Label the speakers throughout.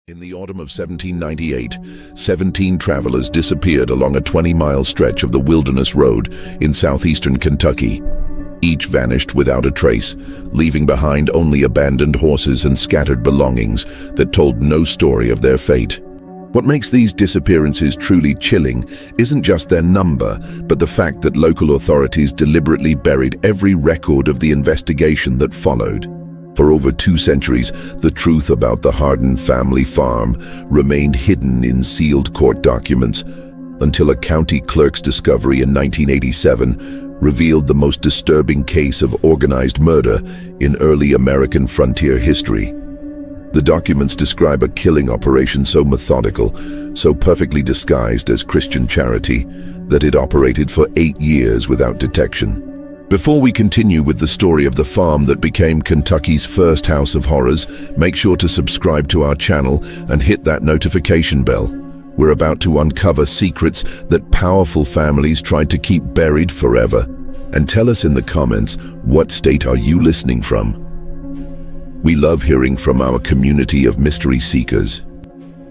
Speaker 1: In the autumn of 1798, 17 travelers disappeared along a 20-mile stretch of the Wilderness Road in southeastern Kentucky. Each vanished without a trace, leaving behind only abandoned horses and scattered belongings that told no story of their fate. What makes these disappearances truly chilling isn't just their number, but the fact that local authorities deliberately buried every record of the investigation that followed. For over 2 centuries, the truth about the Hardin family farm remained hidden in sealed court documents until a county clerk's discovery in 1987 revealed the most disturbing case of organized murder in early American frontier history. The documents describe a killing operation so methodical, so perfectly disguised as Christian charity, that it operated for 8 years without detection. Before we continue with the story of the farm that became Kentucky's first house of horrors, make sure to subscribe to our channel and hit that notification bell. We're about to uncover secrets that powerful families tried to keep buried forever. And tell us in the comments, what state are you listening from? We love hearing from our community of mystery seekers.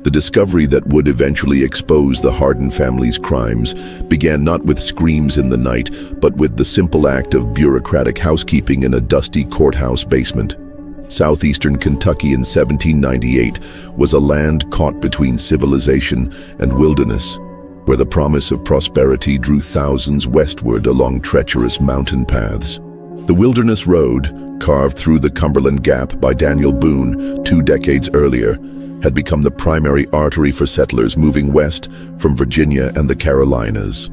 Speaker 1: The discovery that would eventually expose the Hardin family's crimes began not with screams in the night, but with the simple act of bureaucratic housekeeping in a dusty courthouse basement. Southeastern Kentucky in 1798 was a land caught between civilization and wilderness, where the promise of prosperity drew thousands westward along treacherous mountain paths. The Wilderness Road, carved through the Cumberland Gap by Daniel Boone 2 decades earlier, had become the primary artery for settlers moving west from Virginia and the Carolinas.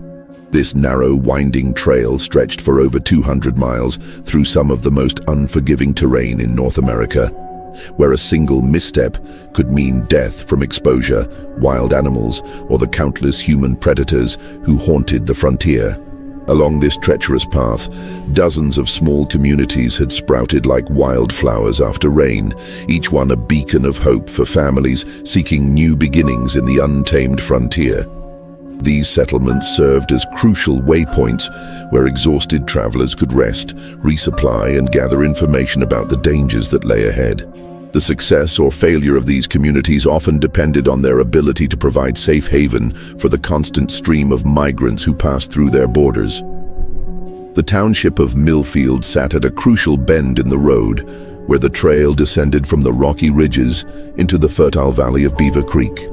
Speaker 1: This narrow, winding trail stretched for over 200 miles through some of the most unforgiving terrain in North America, where a single misstep could mean death from exposure, wild animals, or the countless human predators who haunted the frontier. Along this treacherous path, dozens of small communities had sprouted like wildflowers after rain, each one a beacon of hope for families seeking new beginnings in the untamed frontier. These settlements served as crucial waypoints where exhausted travelers could rest, resupply, and gather information about the dangers that lay ahead. The success or failure of these communities often depended on their ability to provide safe haven for the constant stream of migrants who passed through their borders. The township of Millfield sat at a crucial bend in the road, where the trail descended from the rocky ridges into the fertile valley of Beaver Creek.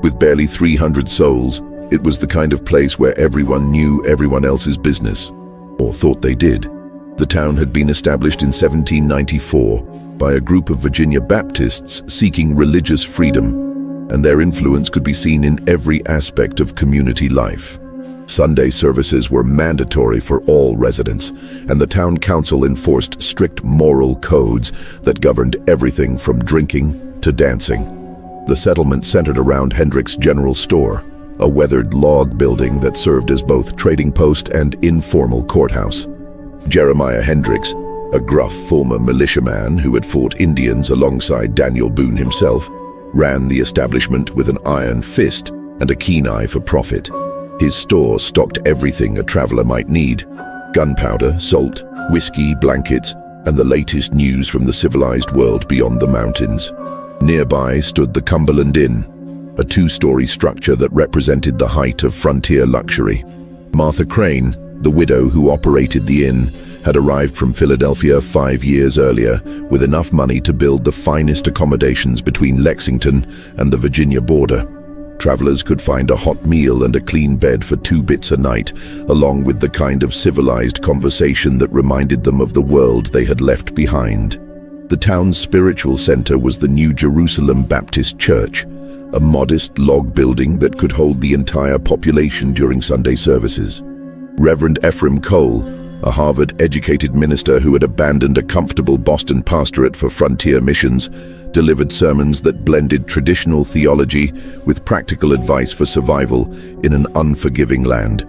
Speaker 1: With barely 300 souls, it was the kind of place where everyone knew everyone else's business, or thought they did. The town had been established in 1794 by a group of Virginia Baptists seeking religious freedom, and their influence could be seen in every aspect of community life. Sunday services were mandatory for all residents, and the town council enforced strict moral codes that governed everything from drinking to dancing. The settlement centered around Hendrick's General Store, a weathered log building that served as both trading post and informal courthouse. Jeremiah Hendricks, a gruff former militiaman who had fought Indians alongside Daniel Boone himself, ran the establishment with an iron fist and a keen eye for profit. His store stocked everything a traveler might need: gunpowder, salt, whiskey, blankets, and the latest news from the civilized world beyond the mountains. Nearby stood the Cumberland Inn, a 2-story structure that represented the height of frontier luxury. Martha Crane, the widow who operated the inn, had arrived from Philadelphia 5 years earlier with enough money to build the finest accommodations between Lexington and the Virginia border. Travelers could find a hot meal and a clean bed for 2 bits a night, along with the kind of civilized conversation that reminded them of the world they had left behind. The town's spiritual center was the New Jerusalem Baptist Church, a modest log building that could hold the entire population during Sunday services. Reverend Ephraim Cole, a Harvard-educated minister who had abandoned a comfortable Boston pastorate for frontier missions, delivered sermons that blended traditional theology with practical advice for survival in an unforgiving land.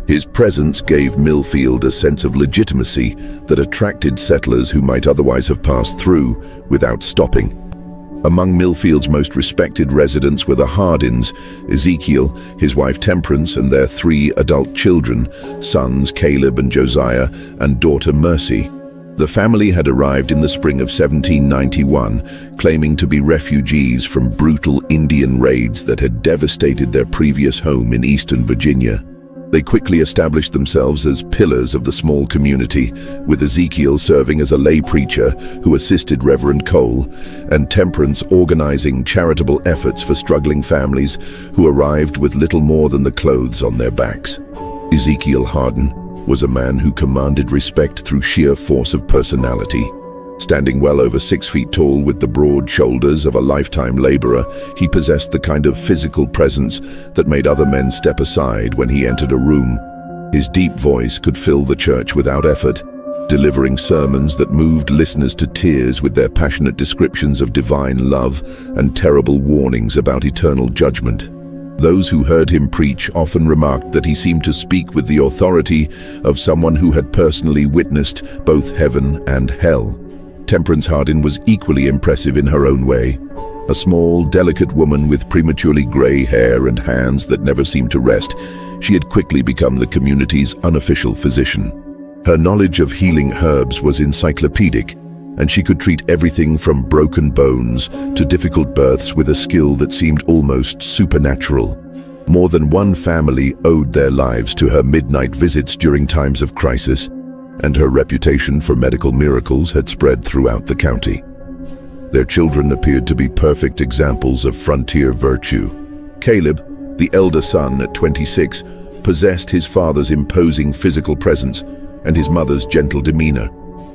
Speaker 1: His presence gave Millfield a sense of legitimacy that attracted settlers who might otherwise have passed through without stopping. Among Millfield's most respected residents were the Hardins, Ezekiel, his wife Temperance, and their 3 adult children, sons Caleb and Josiah, and daughter Mercy. The family had arrived in the spring of 1791, claiming to be refugees from brutal Indian raids that had devastated their previous home in eastern Virginia. They quickly established themselves as pillars of the small community, with Ezekiel serving as a lay preacher who assisted Reverend Cole, and Temperance organizing charitable efforts for struggling families who arrived with little more than the clothes on their backs. Ezekiel Hardin was a man who commanded respect through sheer force of personality. Standing well over 6 feet tall with the broad shoulders of a lifetime laborer, he possessed the kind of physical presence that made other men step aside when he entered a room. His deep voice could fill the church without effort, delivering sermons that moved listeners to tears with their passionate descriptions of divine love and terrible warnings about eternal judgment. Those who heard him preach often remarked that he seemed to speak with the authority of someone who had personally witnessed both heaven and hell. Temperance Hardin was equally impressive in her own way. A small, delicate woman with prematurely gray hair and hands that never seemed to rest, she had quickly become the community's unofficial physician. Her knowledge of healing herbs was encyclopedic, and she could treat everything from broken bones to difficult births with a skill that seemed almost supernatural. More than one family owed their lives to her midnight visits during times of crisis, and her reputation for medical miracles had spread throughout the county. Their children appeared to be perfect examples of frontier virtue. Caleb, the elder son at 26, possessed his father's imposing physical presence and his mother's gentle demeanor.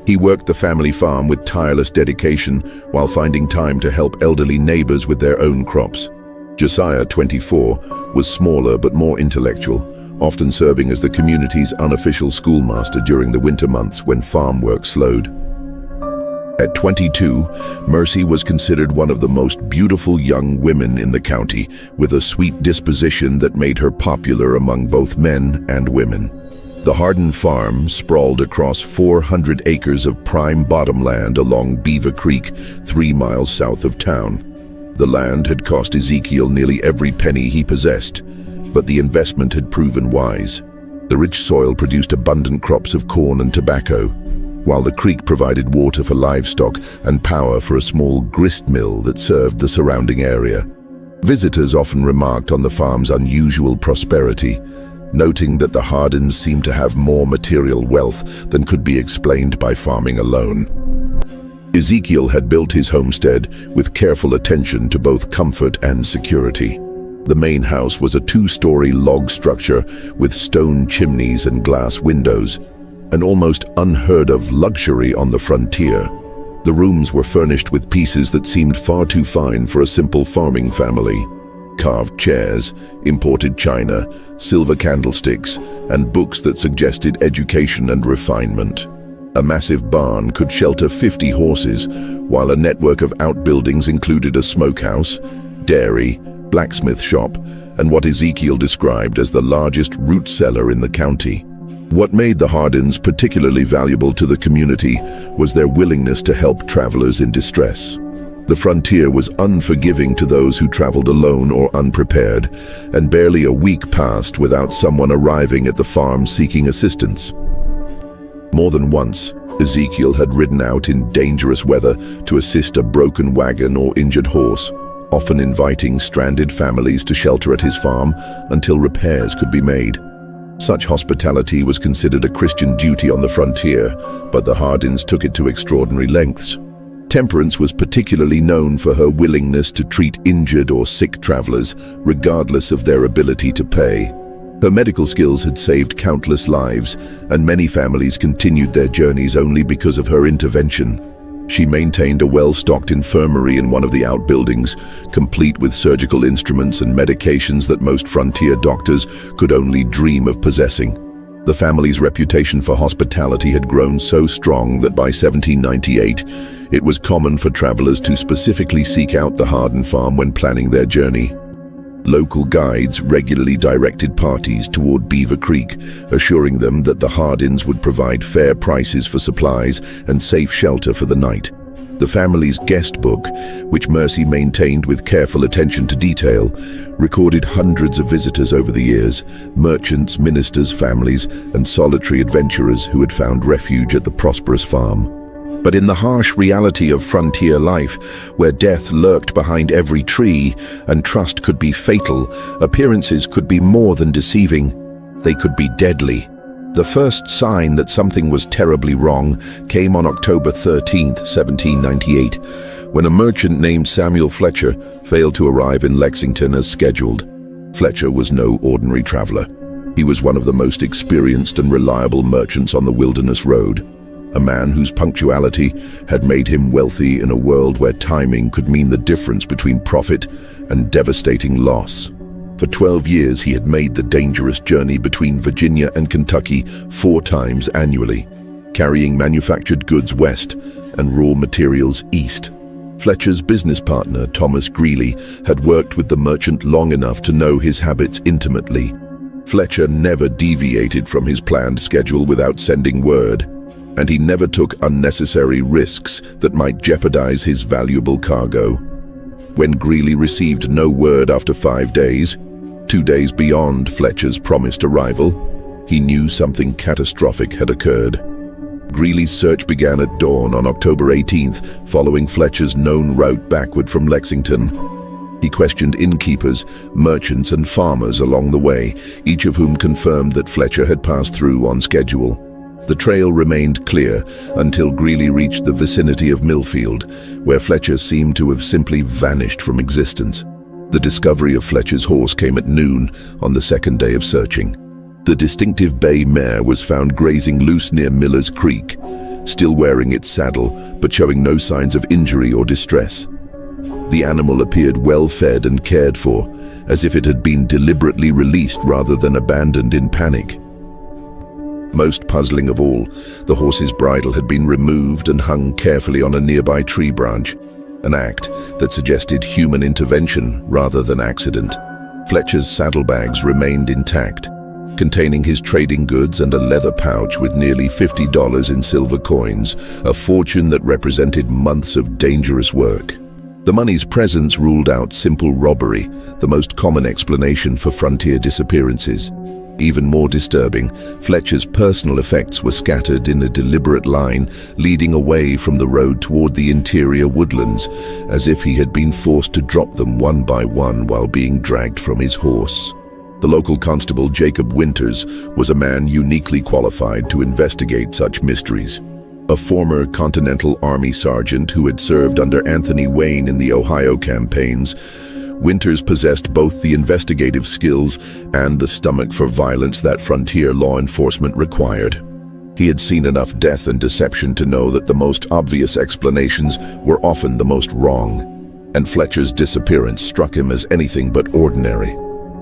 Speaker 1: He worked the family farm with tireless dedication while finding time to help elderly neighbors with their own crops. Josiah, 24, was smaller but more intellectual, often serving as the community's unofficial schoolmaster during the winter months when farm work slowed. At 22, Mercy was considered one of the most beautiful young women in the county, with a sweet disposition that made her popular among both men and women. The Hardin farm sprawled across 400 acres of prime bottomland along Beaver Creek, 3 miles south of town. The land had cost Ezekiel nearly every penny he possessed, but the investment had proven wise. The rich soil produced abundant crops of corn and tobacco, while the creek provided water for livestock and power for a small grist mill that served the surrounding area. Visitors often remarked on the farm's unusual prosperity, noting that the Hardins seemed to have more material wealth than could be explained by farming alone. Ezekiel had built his homestead with careful attention to both comfort and security. The main house was a 2-story log structure with stone chimneys and glass windows, an almost unheard-of luxury on the frontier. The rooms were furnished with pieces that seemed far too fine for a simple farming family. Carved chairs, imported china, silver candlesticks, and books that suggested education and refinement. A massive barn could shelter 50 horses, while a network of outbuildings included a smokehouse, dairy, blacksmith shop, and what Ezekiel described as the largest root cellar in the county. What made the Hardins particularly valuable to the community was their willingness to help travelers in distress. The frontier was unforgiving to those who traveled alone or unprepared, and barely a week passed without someone arriving at the farm seeking assistance. More than once, Ezekiel had ridden out in dangerous weather to assist a broken wagon or injured horse, often inviting stranded families to shelter at his farm until repairs could be made. Such hospitality was considered a Christian duty on the frontier, but the Hardins took it to extraordinary lengths. Temperance was particularly known for her willingness to treat injured or sick travelers, regardless of their ability to pay. Her medical skills had saved countless lives, and many families continued their journeys only because of her intervention. She maintained a well-stocked infirmary in one of the outbuildings, complete with surgical instruments and medications that most frontier doctors could only dream of possessing. The family's reputation for hospitality had grown so strong that by 1798, it was common for travelers to specifically seek out the Hardin farm when planning their journey. Local guides regularly directed parties toward Beaver Creek, assuring them that the Hardins would provide fair prices for supplies and safe shelter for the night. The family's guest book, which Mercy maintained with careful attention to detail, recorded hundreds of visitors over the years, merchants, ministers, families, and solitary adventurers who had found refuge at the prosperous farm. But in the harsh reality of frontier life, where death lurked behind every tree and trust could be fatal, appearances could be more than deceiving. They could be deadly. The first sign that something was terribly wrong came on October 13, 1798, when a merchant named Samuel Fletcher failed to arrive in Lexington as scheduled. Fletcher was no ordinary traveler. He was one of the most experienced and reliable merchants on the Wilderness Road, a man whose punctuality had made him wealthy in a world where timing could mean the difference between profit and devastating loss. For 12 years, he had made the dangerous journey between Virginia and Kentucky 4 times annually, carrying manufactured goods west and raw materials east. Fletcher's business partner, Thomas Greeley, had worked with the merchant long enough to know his habits intimately. Fletcher never deviated from his planned schedule without sending word, and he never took unnecessary risks that might jeopardize his valuable cargo. When Greeley received no word after 5 days, 2 days beyond Fletcher's promised arrival, he knew something catastrophic had occurred. Greeley's search began at dawn on October 18th, following Fletcher's known route backward from Lexington. He questioned innkeepers, merchants, and farmers along the way, each of whom confirmed that Fletcher had passed through on schedule. The trail remained clear until Greeley reached the vicinity of Millfield, where Fletcher seemed to have simply vanished from existence. The discovery of Fletcher's horse came at noon on the second day of searching. The distinctive bay mare was found grazing loose near Miller's Creek, still wearing its saddle but showing no signs of injury or distress. The animal appeared well fed and cared for, as if it had been deliberately released rather than abandoned in panic. Most puzzling of all, the horse's bridle had been removed and hung carefully on a nearby tree branch, an act that suggested human intervention rather than accident. Fletcher's saddlebags remained intact, containing his trading goods and a leather pouch with nearly $50 in silver coins, a fortune that represented months of dangerous work. The money's presence ruled out simple robbery, the most common explanation for frontier disappearances. Even more disturbing, Fletcher's personal effects were scattered in a deliberate line, leading away from the road toward the interior woodlands, as if he had been forced to drop them one by one while being dragged from his horse. The local constable, Jacob Winters, was a man uniquely qualified to investigate such mysteries. A former Continental Army sergeant who had served under Anthony Wayne in the Ohio campaigns, Winters possessed both the investigative skills and the stomach for violence that frontier law enforcement required. He had seen enough death and deception to know that the most obvious explanations were often the most wrong, and Fletcher's disappearance struck him as anything but ordinary.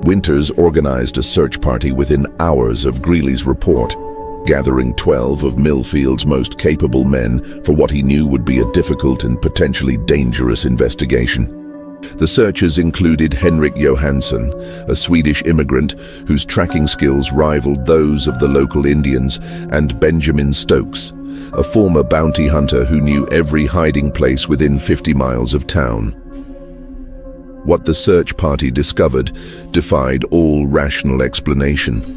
Speaker 1: Winters organized a search party within hours of Greeley's report, gathering 12 of Millfield's most capable men for what he knew would be a difficult and potentially dangerous investigation. The searchers included Henrik Johansson, a Swedish immigrant whose tracking skills rivaled those of the local Indians, and Benjamin Stokes, a former bounty hunter who knew every hiding place within 50 miles of town. What the search party discovered defied all rational explanation.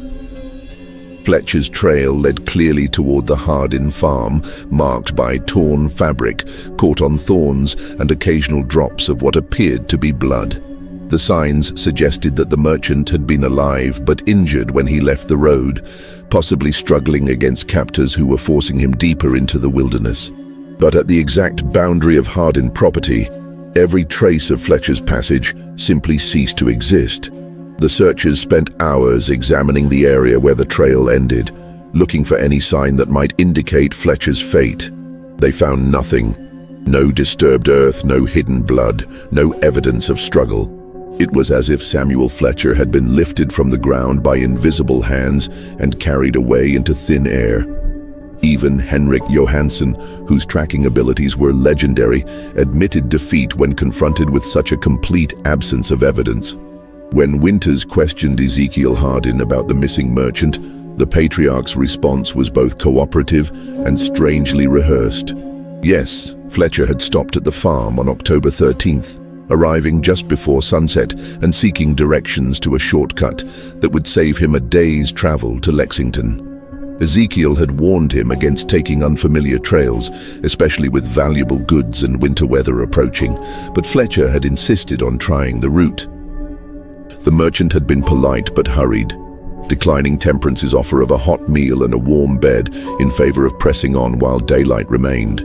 Speaker 1: Fletcher's trail led clearly toward the Hardin farm, marked by torn fabric, caught on thorns, and occasional drops of what appeared to be blood. The signs suggested that the merchant had been alive but injured when he left the road, possibly struggling against captors who were forcing him deeper into the wilderness. But at the exact boundary of Hardin property, every trace of Fletcher's passage simply ceased to exist. The searchers spent hours examining the area where the trail ended, looking for any sign that might indicate Fletcher's fate. They found nothing. No disturbed earth, no hidden blood, no evidence of struggle. It was as if Samuel Fletcher had been lifted from the ground by invisible hands and carried away into thin air. Even Henrik Johansson, whose tracking abilities were legendary, admitted defeat when confronted with such a complete absence of evidence. When Winters questioned Ezekiel Hardin about the missing merchant, the patriarch's response was both cooperative and strangely rehearsed. Yes, Fletcher had stopped at the farm on October 13th, arriving just before sunset and seeking directions to a shortcut that would save him a day's travel to Lexington. Ezekiel had warned him against taking unfamiliar trails, especially with valuable goods and winter weather approaching, but Fletcher had insisted on trying the route. The merchant had been polite but hurried, declining Temperance's offer of a hot meal and a warm bed in favor of pressing on while daylight remained.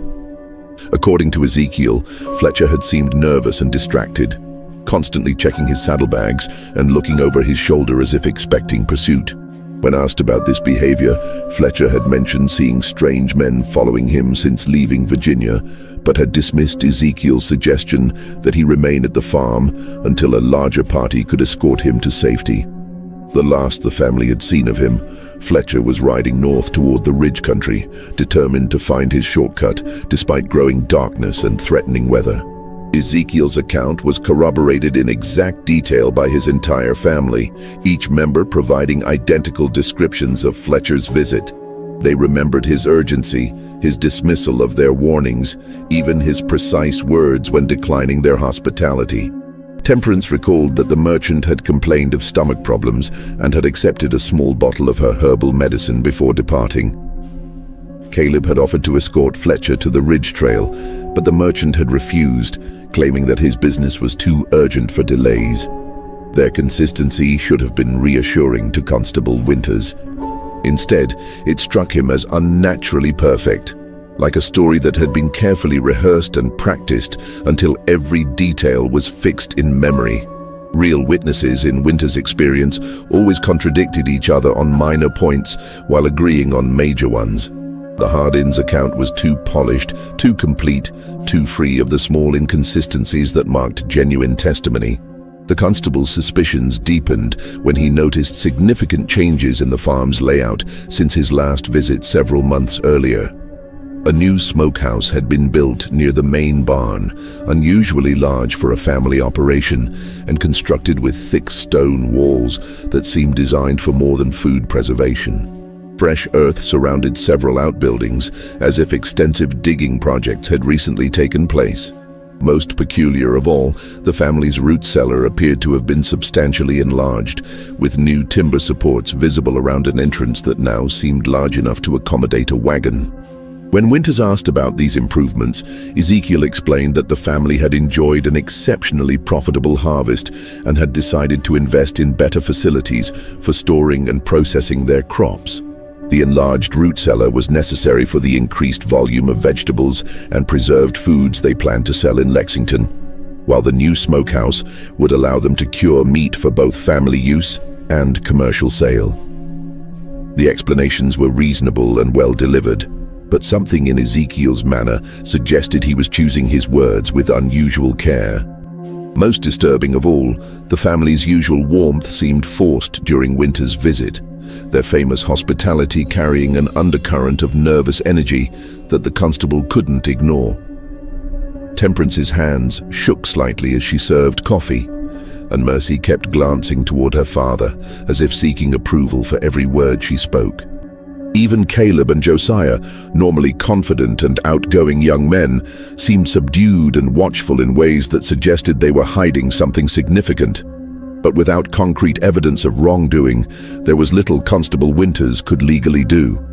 Speaker 1: According to Ezekiel, Fletcher had seemed nervous and distracted, constantly checking his saddlebags and looking over his shoulder as if expecting pursuit. When asked about this behavior, Fletcher had mentioned seeing strange men following him since leaving Virginia, but had dismissed Ezekiel's suggestion that he remain at the farm until a larger party could escort him to safety. The last the family had seen of him, Fletcher was riding north toward the ridge country, determined to find his shortcut despite growing darkness and threatening weather. Ezekiel's account was corroborated in exact detail by his entire family, each member providing identical descriptions of Fletcher's visit. They remembered his urgency, his dismissal of their warnings, even his precise words when declining their hospitality. Temperance recalled that the merchant had complained of stomach problems and had accepted a small bottle of her herbal medicine before departing. Caleb had offered to escort Fletcher to the ridge trail, but the merchant had refused, claiming that his business was too urgent for delays. Their consistency should have been reassuring to Constable Winters. Instead, it struck him as unnaturally perfect, like a story that had been carefully rehearsed and practiced until every detail was fixed in memory. Real witnesses, in Winters' experience, always contradicted each other on minor points while agreeing on major ones. The Hardin's account was too polished, too complete, too free of the small inconsistencies that marked genuine testimony. The constable's suspicions deepened when he noticed significant changes in the farm's layout since his last visit several months earlier. A new smokehouse had been built near the main barn, unusually large for a family operation, and constructed with thick stone walls that seemed designed for more than food preservation. Fresh earth surrounded several outbuildings, as if extensive digging projects had recently taken place. Most peculiar of all, the family's root cellar appeared to have been substantially enlarged, with new timber supports visible around an entrance that now seemed large enough to accommodate a wagon. When Winters asked about these improvements, Ezekiel explained that the family had enjoyed an exceptionally profitable harvest and had decided to invest in better facilities for storing and processing their crops. The enlarged root cellar was necessary for the increased volume of vegetables and preserved foods they planned to sell in Lexington, while the new smokehouse would allow them to cure meat for both family use and commercial sale. The explanations were reasonable and well delivered, but something in Ezekiel's manner suggested he was choosing his words with unusual care. Most disturbing of all, the family's usual warmth seemed forced during Winters' visit, their famous hospitality carrying an undercurrent of nervous energy that the constable couldn't ignore. Temperance's hands shook slightly as she served coffee, and Mercy kept glancing toward her father as if seeking approval for every word she spoke. Even Caleb and Josiah, normally confident and outgoing young men, seemed subdued and watchful in ways that suggested they were hiding something significant. But without concrete evidence of wrongdoing, there was little Constable Winters could legally do.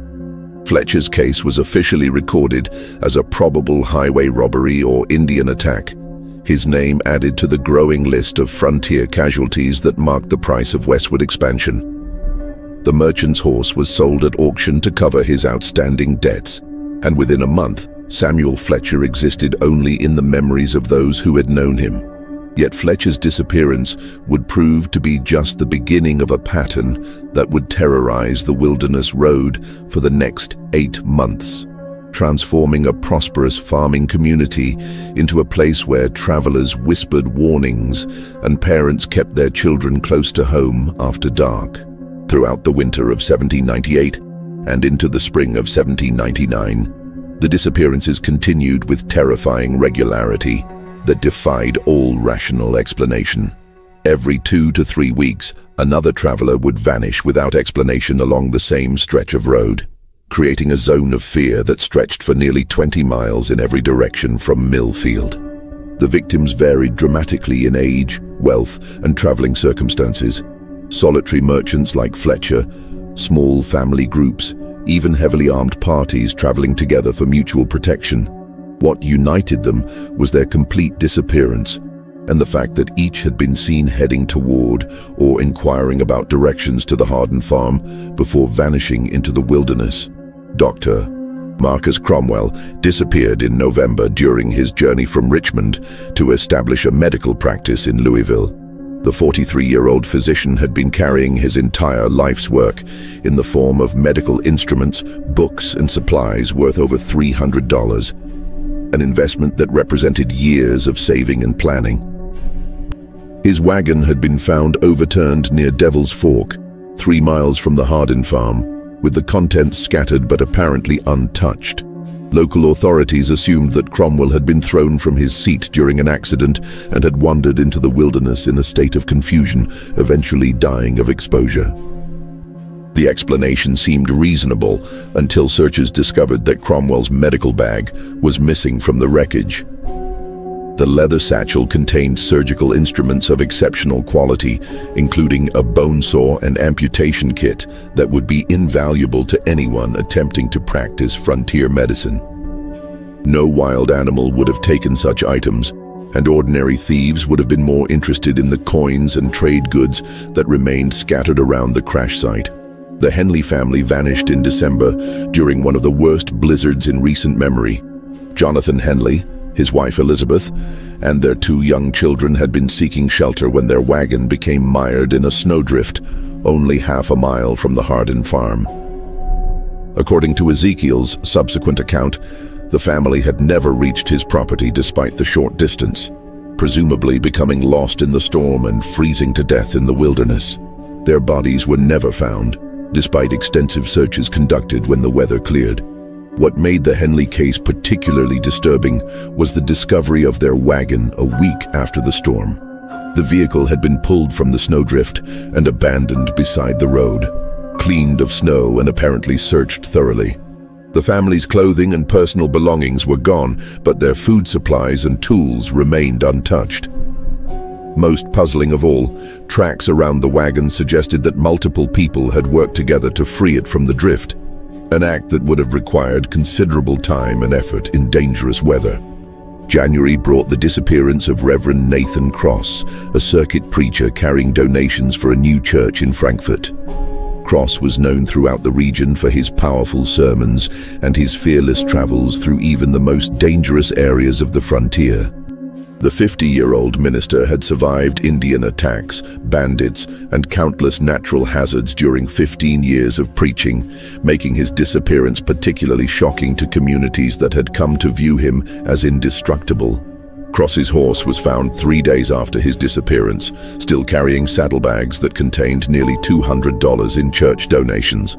Speaker 1: Fletcher's case was officially recorded as a probable highway robbery or Indian attack, his name added to the growing list of frontier casualties that marked the price of westward expansion. The merchant's horse was sold at auction to cover his outstanding debts, and within a month, Samuel Fletcher existed only in the memories of those who had known him. Yet Fletcher's disappearance would prove to be just the beginning of a pattern that would terrorize the wilderness road for the next 8 months, transforming a prosperous farming community into a place where travelers whispered warnings and parents kept their children close to home after dark. Throughout the winter of 1798 and into the spring of 1799, the disappearances continued with terrifying regularity that defied all rational explanation. Every 2 to 3 weeks, another traveler would vanish without explanation along the same stretch of road. creating a zone of fear that stretched for nearly 20 miles in every direction from Millfield. The victims varied dramatically in age, wealth, and traveling circumstances. Solitary merchants like Fletcher, small family groups, even heavily armed parties traveling together for mutual protection. What united them was their complete disappearance, and the fact that each had been seen heading toward or inquiring about directions to the Hardin farm before vanishing into the wilderness. Dr. Marcus Cromwell disappeared in November during his journey from Richmond to establish a medical practice in Louisville. The 43-year-old physician had been carrying his entire life's work in the form of medical instruments, books, and supplies worth over $300, an investment that represented years of saving and planning. His wagon had been found overturned near Devil's Fork, 3 miles from the Hardin farm, with the contents scattered but apparently untouched. Local authorities assumed that Cromwell had been thrown from his seat during an accident and had wandered into the wilderness in a state of confusion, eventually dying of exposure. The explanation seemed reasonable until searchers discovered that Cromwell's medical bag was missing from the wreckage. The leather satchel contained surgical instruments of exceptional quality, including a bone saw and amputation kit that would be invaluable to anyone attempting to practice frontier medicine. No wild animal would have taken such items, and ordinary thieves would have been more interested in the coins and trade goods that remained scattered around the crash site. The Henley family vanished in December during one of the worst blizzards in recent memory. Jonathan Henley, his wife Elizabeth, and their 2 young children had been seeking shelter when their wagon became mired in a snowdrift only half a mile from the Hardin farm. According to Ezekiel's subsequent account, the family had never reached his property despite the short distance, presumably becoming lost in the storm and freezing to death in the wilderness. Their bodies were never found, despite extensive searches conducted when the weather cleared. What made the Henley case particularly disturbing was the discovery of their wagon a week after the storm. The vehicle had been pulled from the snowdrift and abandoned beside the road, cleaned of snow and apparently searched thoroughly. The family's clothing and personal belongings were gone, but their food supplies and tools remained untouched. Most puzzling of all, tracks around the wagon suggested that multiple people had worked together to free it from the drift, an act that would have required considerable time and effort in dangerous weather. January brought the disappearance of Reverend Nathan Cross, a circuit preacher carrying donations for a new church in Frankfurt. Cross was known throughout the region for his powerful sermons and his fearless travels through even the most dangerous areas of the frontier. The 50-year-old minister had survived Indian attacks, bandits, and countless natural hazards during 15 years of preaching, making his disappearance particularly shocking to communities that had come to view him as indestructible. Cross's horse was found 3 days after his disappearance, still carrying saddlebags that contained nearly $200 in church donations.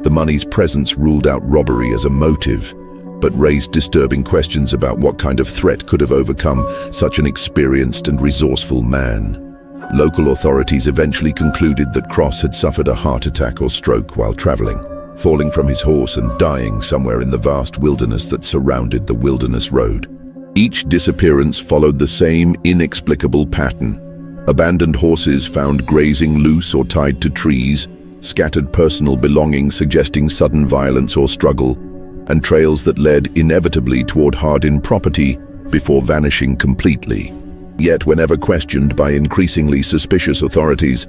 Speaker 1: The money's presence ruled out robbery as a motive, but raised disturbing questions about what kind of threat could have overcome such an experienced and resourceful man. Local authorities eventually concluded that Cross had suffered a heart attack or stroke while traveling, falling from his horse and dying somewhere in the vast wilderness that surrounded the wilderness road. Each disappearance followed the same inexplicable pattern. Abandoned horses found grazing loose or tied to trees, scattered personal belongings suggesting sudden violence or struggle, and trails that led inevitably toward Hardin property before vanishing completely. Yet whenever questioned by increasingly suspicious authorities,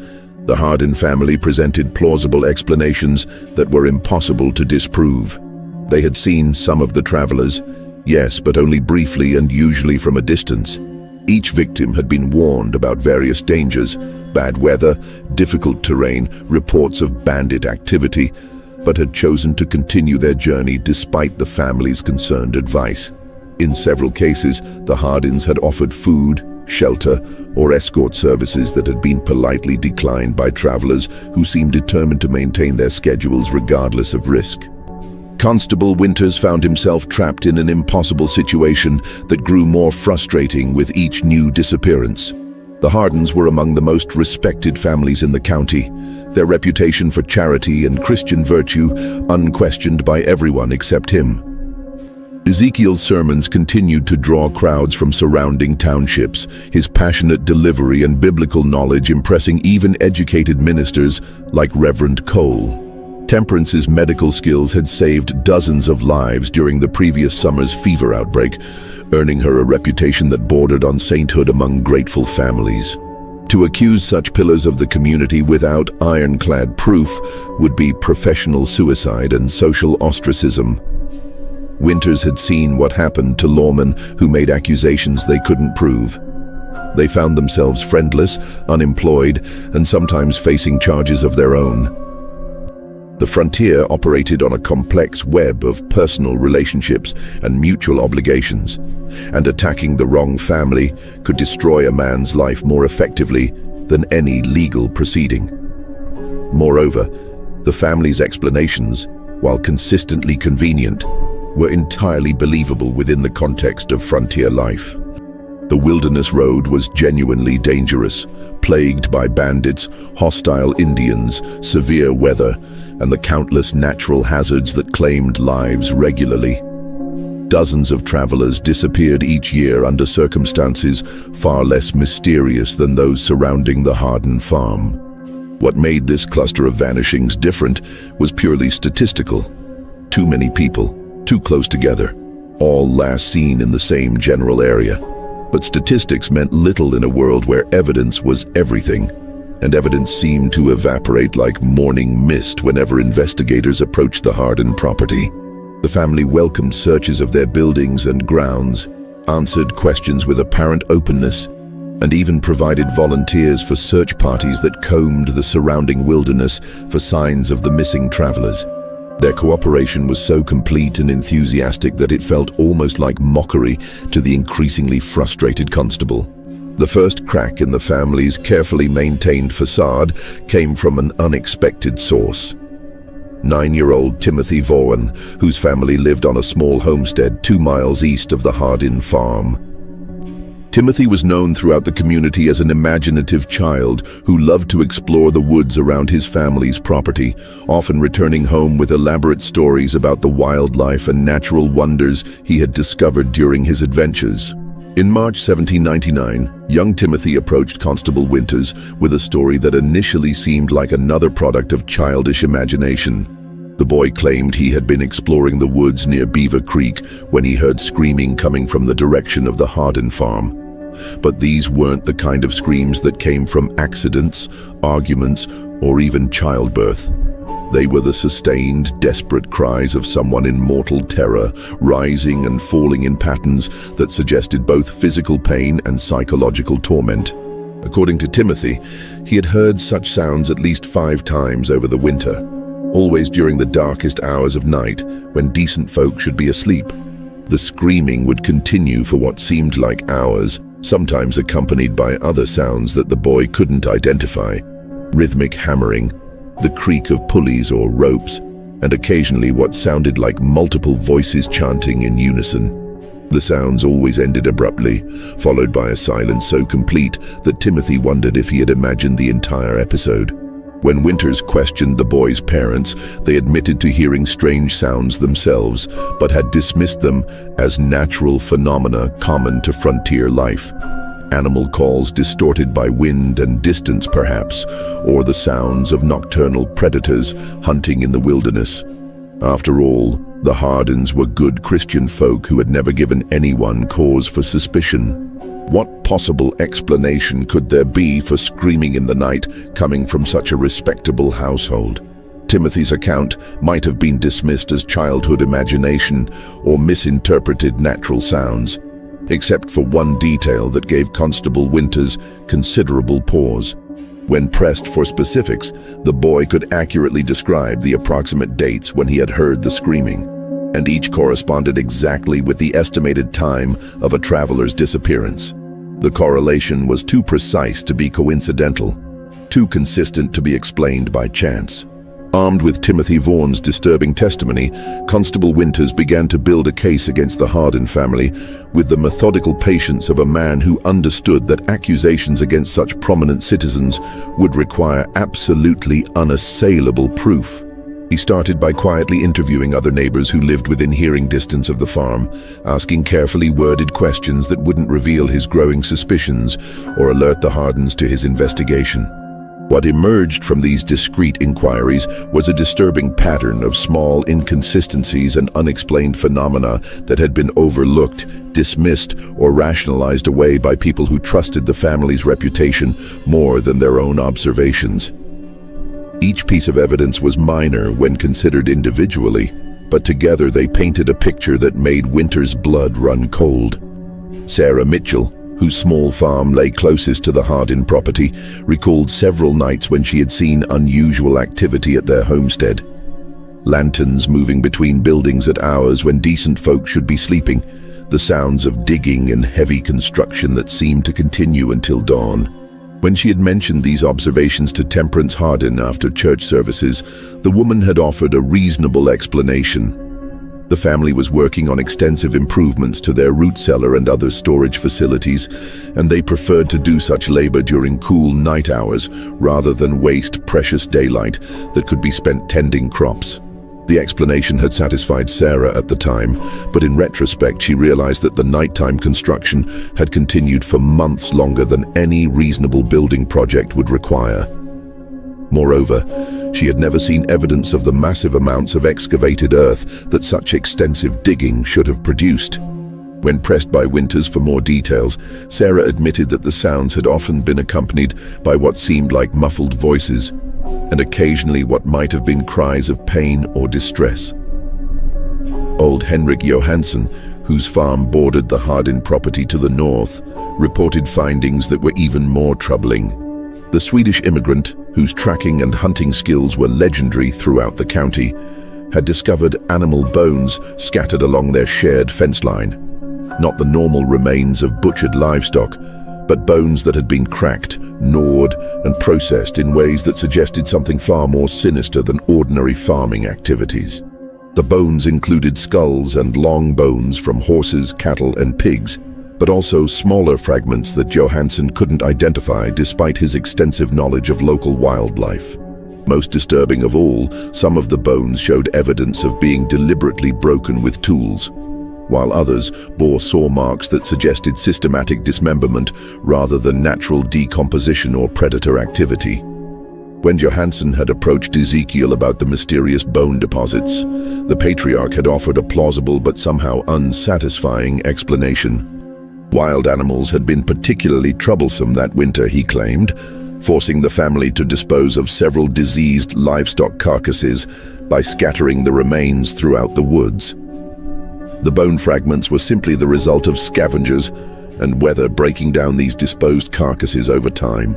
Speaker 1: the Hardin family presented plausible explanations that were impossible to disprove. They had seen some of the travelers, yes, but only briefly and usually from a distance. Each victim had been warned about various dangers, bad weather, difficult terrain, reports of bandit activity, but had chosen to continue their journey despite the family's concerned advice. In several cases, the Hardins had offered food, shelter, or escort services that had been politely declined by travelers who seemed determined to maintain their schedules regardless of risk. Constable Winters found himself trapped in an impossible situation that grew more frustrating with each new disappearance. The Hardins were among the most respected families in the county, their reputation for charity and Christian virtue unquestioned by everyone except him. Ezekiel's sermons continued to draw crowds from surrounding townships, his passionate delivery and biblical knowledge impressing even educated ministers like Reverend Cole. Temperance's medical skills had saved dozens of lives during the previous summer's fever outbreak, earning her a reputation that bordered on sainthood among grateful families. To accuse such pillars of the community without ironclad proof would be professional suicide and social ostracism. Winters had seen what happened to lawmen who made accusations they couldn't prove. They found themselves friendless, unemployed, and sometimes facing charges of their own. The frontier operated on a complex web of personal relationships and mutual obligations, and attacking the wrong family could destroy a man's life more effectively than any legal proceeding. Moreover, the family's explanations, while consistently convenient, were entirely believable within the context of frontier life. The wilderness road was genuinely dangerous, plagued by bandits, hostile Indians, severe weather, and the countless natural hazards that claimed lives regularly. Dozens of travelers disappeared each year under circumstances far less mysterious than those surrounding the Hardin farm. What made this cluster of vanishings different was purely statistical. Too many people, too close together, all last seen in the same general area. But statistics meant little in a world where evidence was everything, and evidence seemed to evaporate like morning mist whenever investigators approached the Hardin property. The family welcomed searches of their buildings and grounds, answered questions with apparent openness, and even provided volunteers for search parties that combed the surrounding wilderness for signs of the missing travelers. Their cooperation was so complete and enthusiastic that it felt almost like mockery to the increasingly frustrated constable. The first crack in the family's carefully maintained facade came from an unexpected source. 9-year-old Timothy Vaughan, whose family lived on a small homestead 2 miles east of the Hardin farm. Timothy was known throughout the community as an imaginative child who loved to explore the woods around his family's property, often returning home with elaborate stories about the wildlife and natural wonders he had discovered during his adventures. In March 1799, young Timothy approached Constable Winters with a story that initially seemed like another product of childish imagination. The boy claimed he had been exploring the woods near Beaver Creek when he heard screaming coming from the direction of the Hardin farm. But these weren't the kind of screams that came from accidents, arguments, or even childbirth. They were the sustained, desperate cries of someone in mortal terror, rising and falling in patterns that suggested both physical pain and psychological torment. According to Timothy, he had heard such sounds at least 5 times over the winter, always during the darkest hours of night when decent folk should be asleep. The screaming would continue for what seemed like hours, sometimes accompanied by other sounds that the boy couldn't identify. Rhythmic hammering, the creak of pulleys or ropes, and occasionally what sounded like multiple voices chanting in unison. The sounds always ended abruptly, followed by a silence so complete that Timothy wondered if he had imagined the entire episode. When Winters questioned the boy's parents, they admitted to hearing strange sounds themselves, but had dismissed them as natural phenomena common to frontier life. Animal calls distorted by wind and distance perhaps, or the sounds of nocturnal predators hunting in the wilderness. After all, the Hardins were good Christian folk who had never given anyone cause for suspicion. What possible explanation could there be for screaming in the night coming from such a respectable household? Timothy's account might have been dismissed as childhood imagination or misinterpreted natural sounds, except for one detail that gave Constable Winters considerable pause. When pressed for specifics, the boy could accurately describe the approximate dates when he had heard the screaming, and each corresponded exactly with the estimated time of a traveler's disappearance. The correlation was too precise to be coincidental, too consistent to be explained by chance. Armed with Timothy Vaughan's disturbing testimony, Constable Winters began to build a case against the Hardin family with the methodical patience of a man who understood that accusations against such prominent citizens would require absolutely unassailable proof. He started by quietly interviewing other neighbors who lived within hearing distance of the farm, asking carefully worded questions that wouldn't reveal his growing suspicions or alert the Hardins to his investigation. What emerged from these discreet inquiries was a disturbing pattern of small inconsistencies and unexplained phenomena that had been overlooked, dismissed, or rationalized away by people who trusted the family's reputation more than their own observations. Each piece of evidence was minor when considered individually, but together they painted a picture that made Winter's blood run cold. Sarah Mitchell, whose small farm lay closest to the Hardin property, recalled several nights when she had seen unusual activity at their homestead. Lanterns moving between buildings at hours when decent folk should be sleeping, the sounds of digging and heavy construction that seemed to continue until dawn. When she had mentioned these observations to Temperance Hardin after church services, the woman had offered a reasonable explanation. The family was working on extensive improvements to their root cellar and other storage facilities, and they preferred to do such labor during cool night hours rather than waste precious daylight that could be spent tending crops. The explanation had satisfied Sarah at the time, but in retrospect she realized that the nighttime construction had continued for months longer than any reasonable building project would require. Moreover, she had never seen evidence of the massive amounts of excavated earth that such extensive digging should have produced. When pressed by Winters for more details, Sarah admitted that the sounds had often been accompanied by what seemed like muffled voices, and occasionally what might have been cries of pain or distress. Old Henrik Johansson, whose farm bordered the Hardin property to the north, reported findings that were even more troubling. The Swedish immigrant, whose tracking and hunting skills were legendary throughout the county, had discovered animal bones scattered along their shared fence line. Not the normal remains of butchered livestock, but bones that had been cracked, gnawed, and processed in ways that suggested something far more sinister than ordinary farming activities. The bones included skulls and long bones from horses, cattle, and pigs, but also smaller fragments that Johansson couldn't identify despite his extensive knowledge of local wildlife. Most disturbing of all, some of the bones showed evidence of being deliberately broken with tools, while others bore saw marks that suggested systematic dismemberment rather than natural decomposition or predator activity. When Johansson had approached Ezekiel about the mysterious bone deposits, the patriarch had offered a plausible but somehow unsatisfying explanation. Wild animals had been particularly troublesome that winter, he claimed, forcing the family to dispose of several diseased livestock carcasses by scattering the remains throughout the woods. The bone fragments were simply the result of scavengers and weather breaking down these disposed carcasses over time.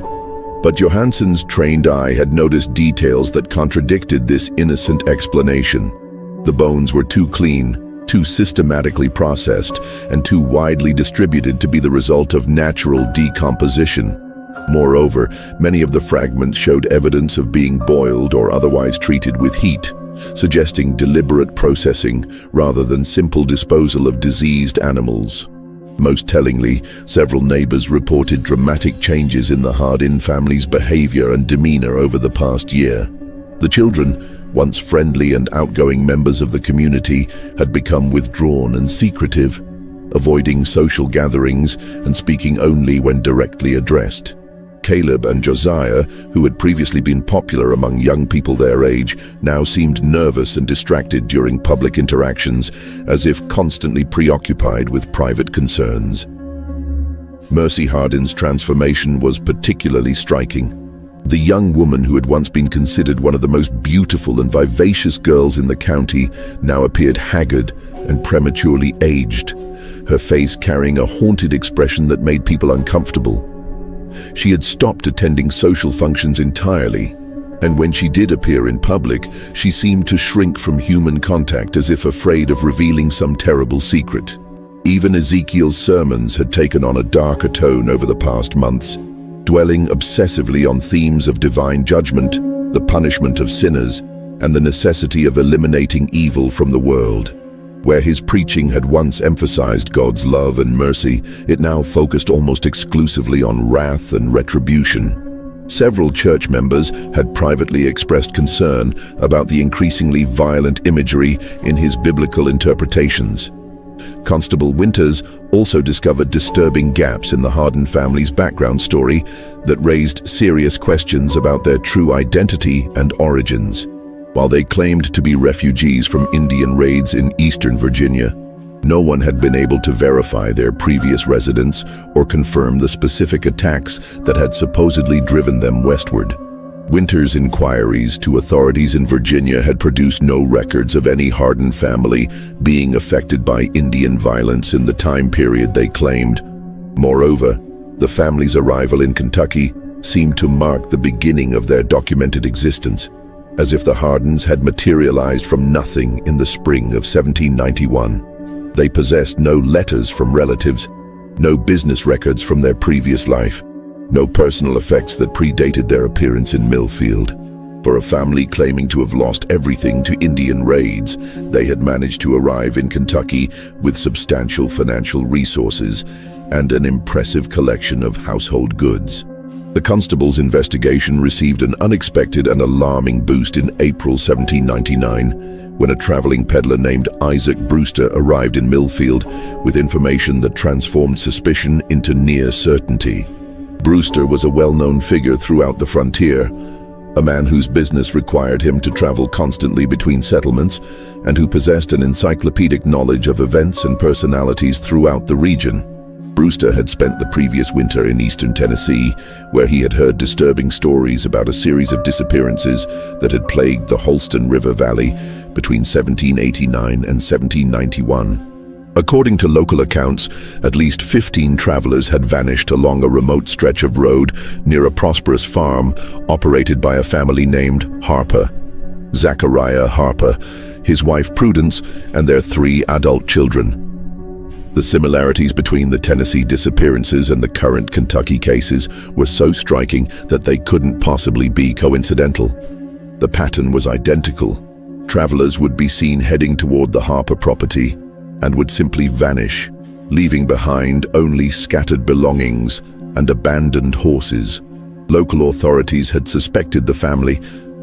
Speaker 1: But Johansson's trained eye had noticed details that contradicted this innocent explanation. The bones were too clean, too systematically processed, and too widely distributed to be the result of natural decomposition. Moreover, many of the fragments showed evidence of being boiled or otherwise treated with heat, suggesting deliberate processing rather than simple disposal of diseased animals. Most tellingly, several neighbors reported dramatic changes in the Hardin family's behavior and demeanor over the past year. The children, once friendly and outgoing members of the community, had become withdrawn and secretive, avoiding social gatherings and speaking only when directly addressed. Caleb and Josiah, who had previously been popular among young people their age, now seemed nervous and distracted during public interactions, as if constantly preoccupied with private concerns. Mercy Hardin's transformation was particularly striking. The young woman who had once been considered one of the most beautiful and vivacious girls in the county now appeared haggard and prematurely aged, her face carrying a haunted expression that made people uncomfortable. She had stopped attending social functions entirely, and when she did appear in public, she seemed to shrink from human contact as if afraid of revealing some terrible secret. Even Ezekiel's sermons had taken on a darker tone over the past months, dwelling obsessively on themes of divine judgment, the punishment of sinners, and the necessity of eliminating evil from the world. Where his preaching had once emphasized God's love and mercy, it now focused almost exclusively on wrath and retribution. Several church members had privately expressed concern about the increasingly violent imagery in his biblical interpretations. Constable Winters also discovered disturbing gaps in the Hardin family's background story that raised serious questions about their true identity and origins. While they claimed to be refugees from Indian raids in eastern Virginia, no one had been able to verify their previous residence or confirm the specific attacks that had supposedly driven them westward. Winter's inquiries to authorities in Virginia had produced no records of any Hardin family being affected by Indian violence in the time period they claimed. Moreover, the family's arrival in Kentucky seemed to mark the beginning of their documented existence, as if the Hardins had materialized from nothing in the spring of 1791. They possessed no letters from relatives, no business records from their previous life, no personal effects that predated their appearance in Millfield. For a family claiming to have lost everything to Indian raids, they had managed to arrive in Kentucky with substantial financial resources and an impressive collection of household goods. The constable's investigation received an unexpected and alarming boost in April 1799, when a traveling peddler named Isaac Brewster arrived in Millfield with information that transformed suspicion into near certainty. Brewster was a well-known figure throughout the frontier, a man whose business required him to travel constantly between settlements and who possessed an encyclopedic knowledge of events and personalities throughout the region. Brewster had spent the previous winter in eastern Tennessee, where he had heard disturbing stories about a series of disappearances that had plagued the Holston River Valley between 1789 and 1791. According to local accounts, at least 15 travelers had vanished along a remote stretch of road near a prosperous farm operated by a family named Harper. Zachariah Harper, his wife Prudence, and their 3 adult children. The similarities between the Tennessee disappearances and the current Kentucky cases were so striking that they couldn't possibly be coincidental. The pattern was identical. Travelers would be seen heading toward the Harper property and would simply vanish, leaving behind only scattered belongings and abandoned horses. Local authorities had suspected the family,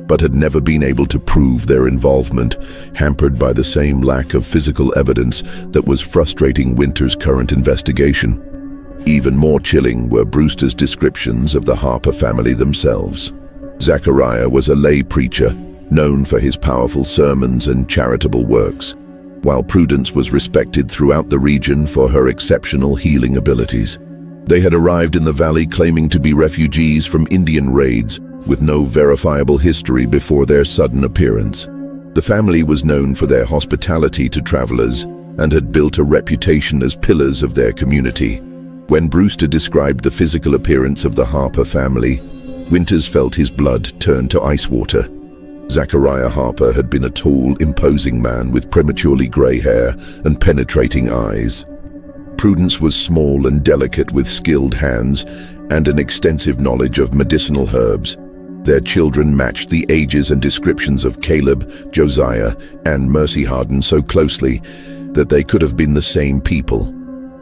Speaker 1: but had never been able to prove their involvement, hampered by the same lack of physical evidence that was frustrating Winter's current investigation. Even more chilling were Brewster's descriptions of the Harper family themselves. Zachariah was a lay preacher, known for his powerful sermons and charitable works, while Prudence was respected throughout the region for her exceptional healing abilities. They had arrived in the valley claiming to be refugees from Indian raids, with no verifiable history before their sudden appearance. The family was known for their hospitality to travelers and had built a reputation as pillars of their community. When Brewster described the physical appearance of the Harper family, Winters felt his blood turn to ice water. Zachariah Harper had been a tall, imposing man with prematurely gray hair and penetrating eyes. Prudence was small and delicate with skilled hands and an extensive knowledge of medicinal herbs. Their children matched the ages and descriptions of Caleb, Josiah, and Mercy Hardin so closely that they could have been the same people.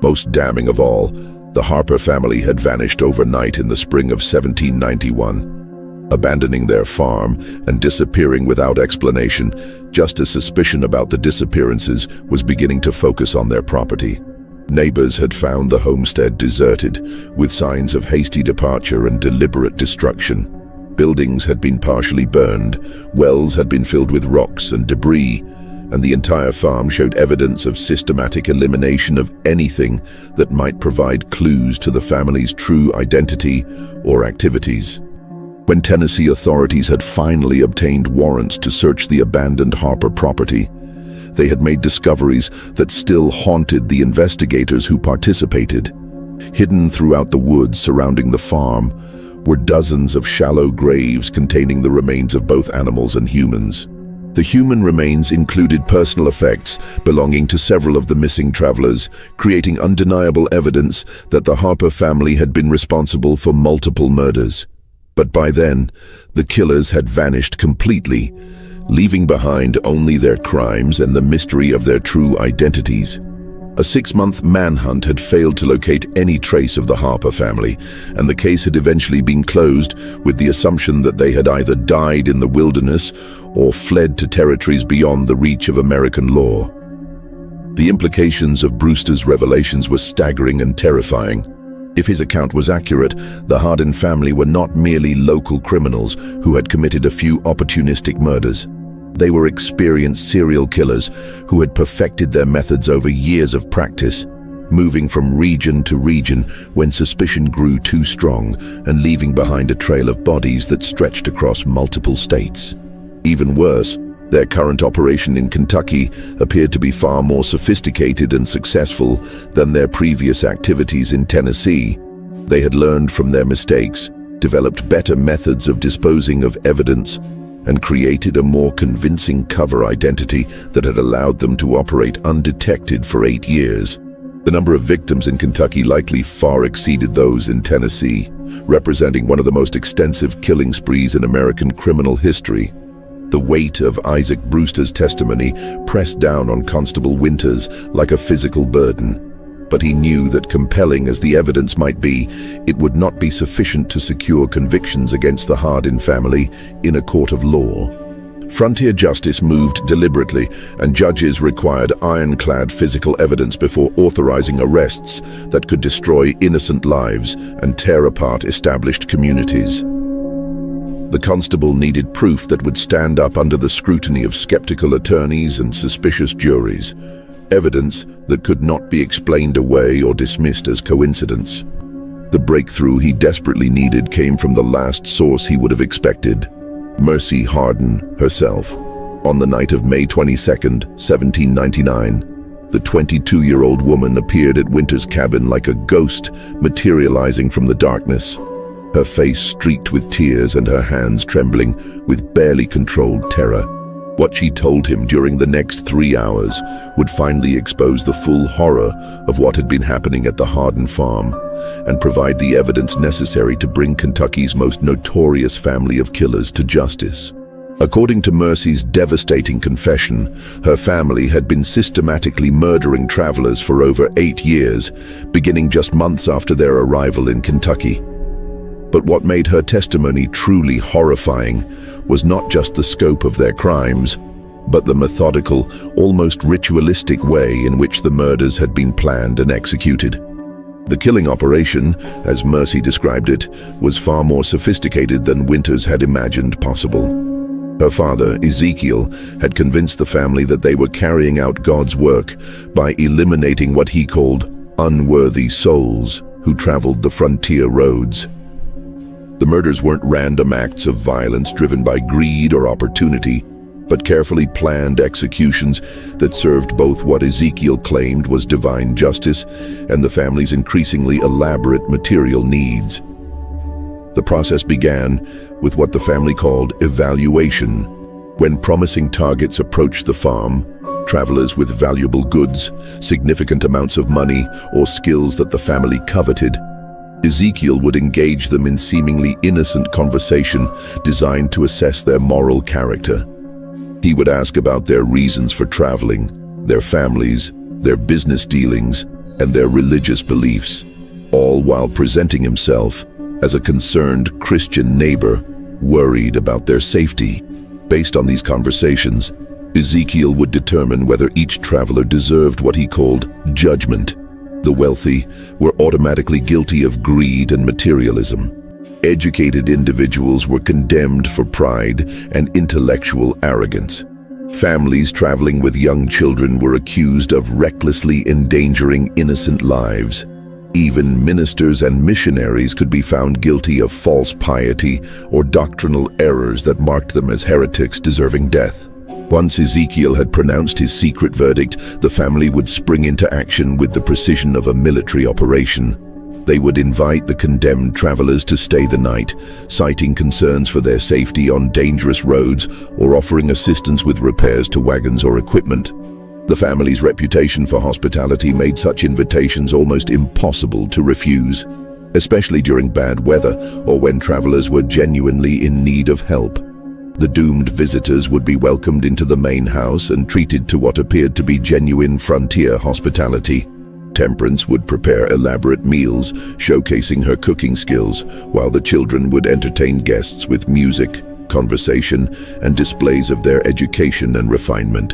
Speaker 1: Most damning of all, the Harper family had vanished overnight in the spring of 1791, abandoning their farm and disappearing without explanation, just as suspicion about the disappearances was beginning to focus on their property. Neighbors had found the homestead deserted, with signs of hasty departure and deliberate destruction. Buildings had been partially burned, wells had been filled with rocks and debris, and the entire farm showed evidence of systematic elimination of anything that might provide clues to the family's true identity or activities. When Tennessee authorities had finally obtained warrants to search the abandoned Harper property, they had made discoveries that still haunted the investigators who participated. Hidden throughout the woods surrounding the farm were dozens of shallow graves containing the remains of both animals and humans. The human remains included personal effects belonging to several of the missing travelers, creating undeniable evidence that the Harper family had been responsible for multiple murders. But by then, the killers had vanished completely, leaving behind only their crimes and the mystery of their true identities. A 6-month manhunt had failed to locate any trace of the Harper family, and the case had eventually been closed with the assumption that they had either died in the wilderness or fled to territories beyond the reach of American law. The implications of Brewster's revelations were staggering and terrifying. If his account was accurate, the Hardin family were not merely local criminals who had committed a few opportunistic murders. They were experienced serial killers who had perfected their methods over years of practice, moving from region to region when suspicion grew too strong and leaving behind a trail of bodies that stretched across multiple states. Even worse, their current operation in Kentucky appeared to be far more sophisticated and successful than their previous activities in Tennessee. They had learned from their mistakes, developed better methods of disposing of evidence, and created a more convincing cover identity that had allowed them to operate undetected for 8 years. The number of victims in Kentucky likely far exceeded those in Tennessee, representing one of the most extensive killing sprees in American criminal history. The weight of Isaac Brewster's testimony pressed down on Constable Winters like a physical burden. But he knew that, compelling as the evidence might be, it would not be sufficient to secure convictions against the Hardin family in a court of law. Frontier justice moved deliberately, and judges required ironclad physical evidence before authorizing arrests that could destroy innocent lives and tear apart established communities. The constable needed proof that would stand up under the scrutiny of skeptical attorneys and suspicious juries. Evidence that could not be explained away or dismissed as coincidence. The breakthrough he desperately needed came from the last source he would have expected: Mercy Hardin herself. On the night of May 22, 1799, the 22-year-old woman appeared at Winter's cabin like a ghost materializing from the darkness, her face streaked with tears and her hands trembling with barely controlled terror. What she told him during the next 3 hours would finally expose the full horror of what had been happening at the Hardin farm and provide the evidence necessary to bring Kentucky's most notorious family of killers to justice. According to Mercy's devastating confession, her family had been systematically murdering travelers for over 8 years, beginning just months after their arrival in Kentucky. But what made her testimony truly horrifying was not just the scope of their crimes, but the methodical, almost ritualistic way in which the murders had been planned and executed. The killing operation, as Mercy described it, was far more sophisticated than Winters had imagined possible. Her father, Ezekiel, had convinced the family that they were carrying out God's work by eliminating what he called unworthy souls who traveled the frontier roads. The murders weren't random acts of violence driven by greed or opportunity, but carefully planned executions that served both what Ezekiel claimed was divine justice and the family's increasingly elaborate material needs. The process began with what the family called evaluation. When promising targets approached the farm, travelers with valuable goods, significant amounts of money, or skills that the family coveted, Ezekiel would engage them in seemingly innocent conversation designed to assess their moral character. He would ask about their reasons for traveling, their families, their business dealings, and their religious beliefs, all while presenting himself as a concerned Christian neighbor worried about their safety. Based on these conversations, Ezekiel would determine whether each traveler deserved what he called judgment. The wealthy were automatically guilty of greed and materialism. Educated individuals were condemned for pride and intellectual arrogance. Families traveling with young children were accused of recklessly endangering innocent lives. Even ministers and missionaries could be found guilty of false piety or doctrinal errors that marked them as heretics deserving death. Once Ezekiel had pronounced his secret verdict, the family would spring into action with the precision of a military operation. They would invite the condemned travelers to stay the night, citing concerns for their safety on dangerous roads or offering assistance with repairs to wagons or equipment. The family's reputation for hospitality made such invitations almost impossible to refuse, especially during bad weather or when travelers were genuinely in need of help. The doomed visitors would be welcomed into the main house and treated to what appeared to be genuine frontier hospitality. Temperance would prepare elaborate meals, showcasing her cooking skills, while the children would entertain guests with music, conversation, and displays of their education and refinement.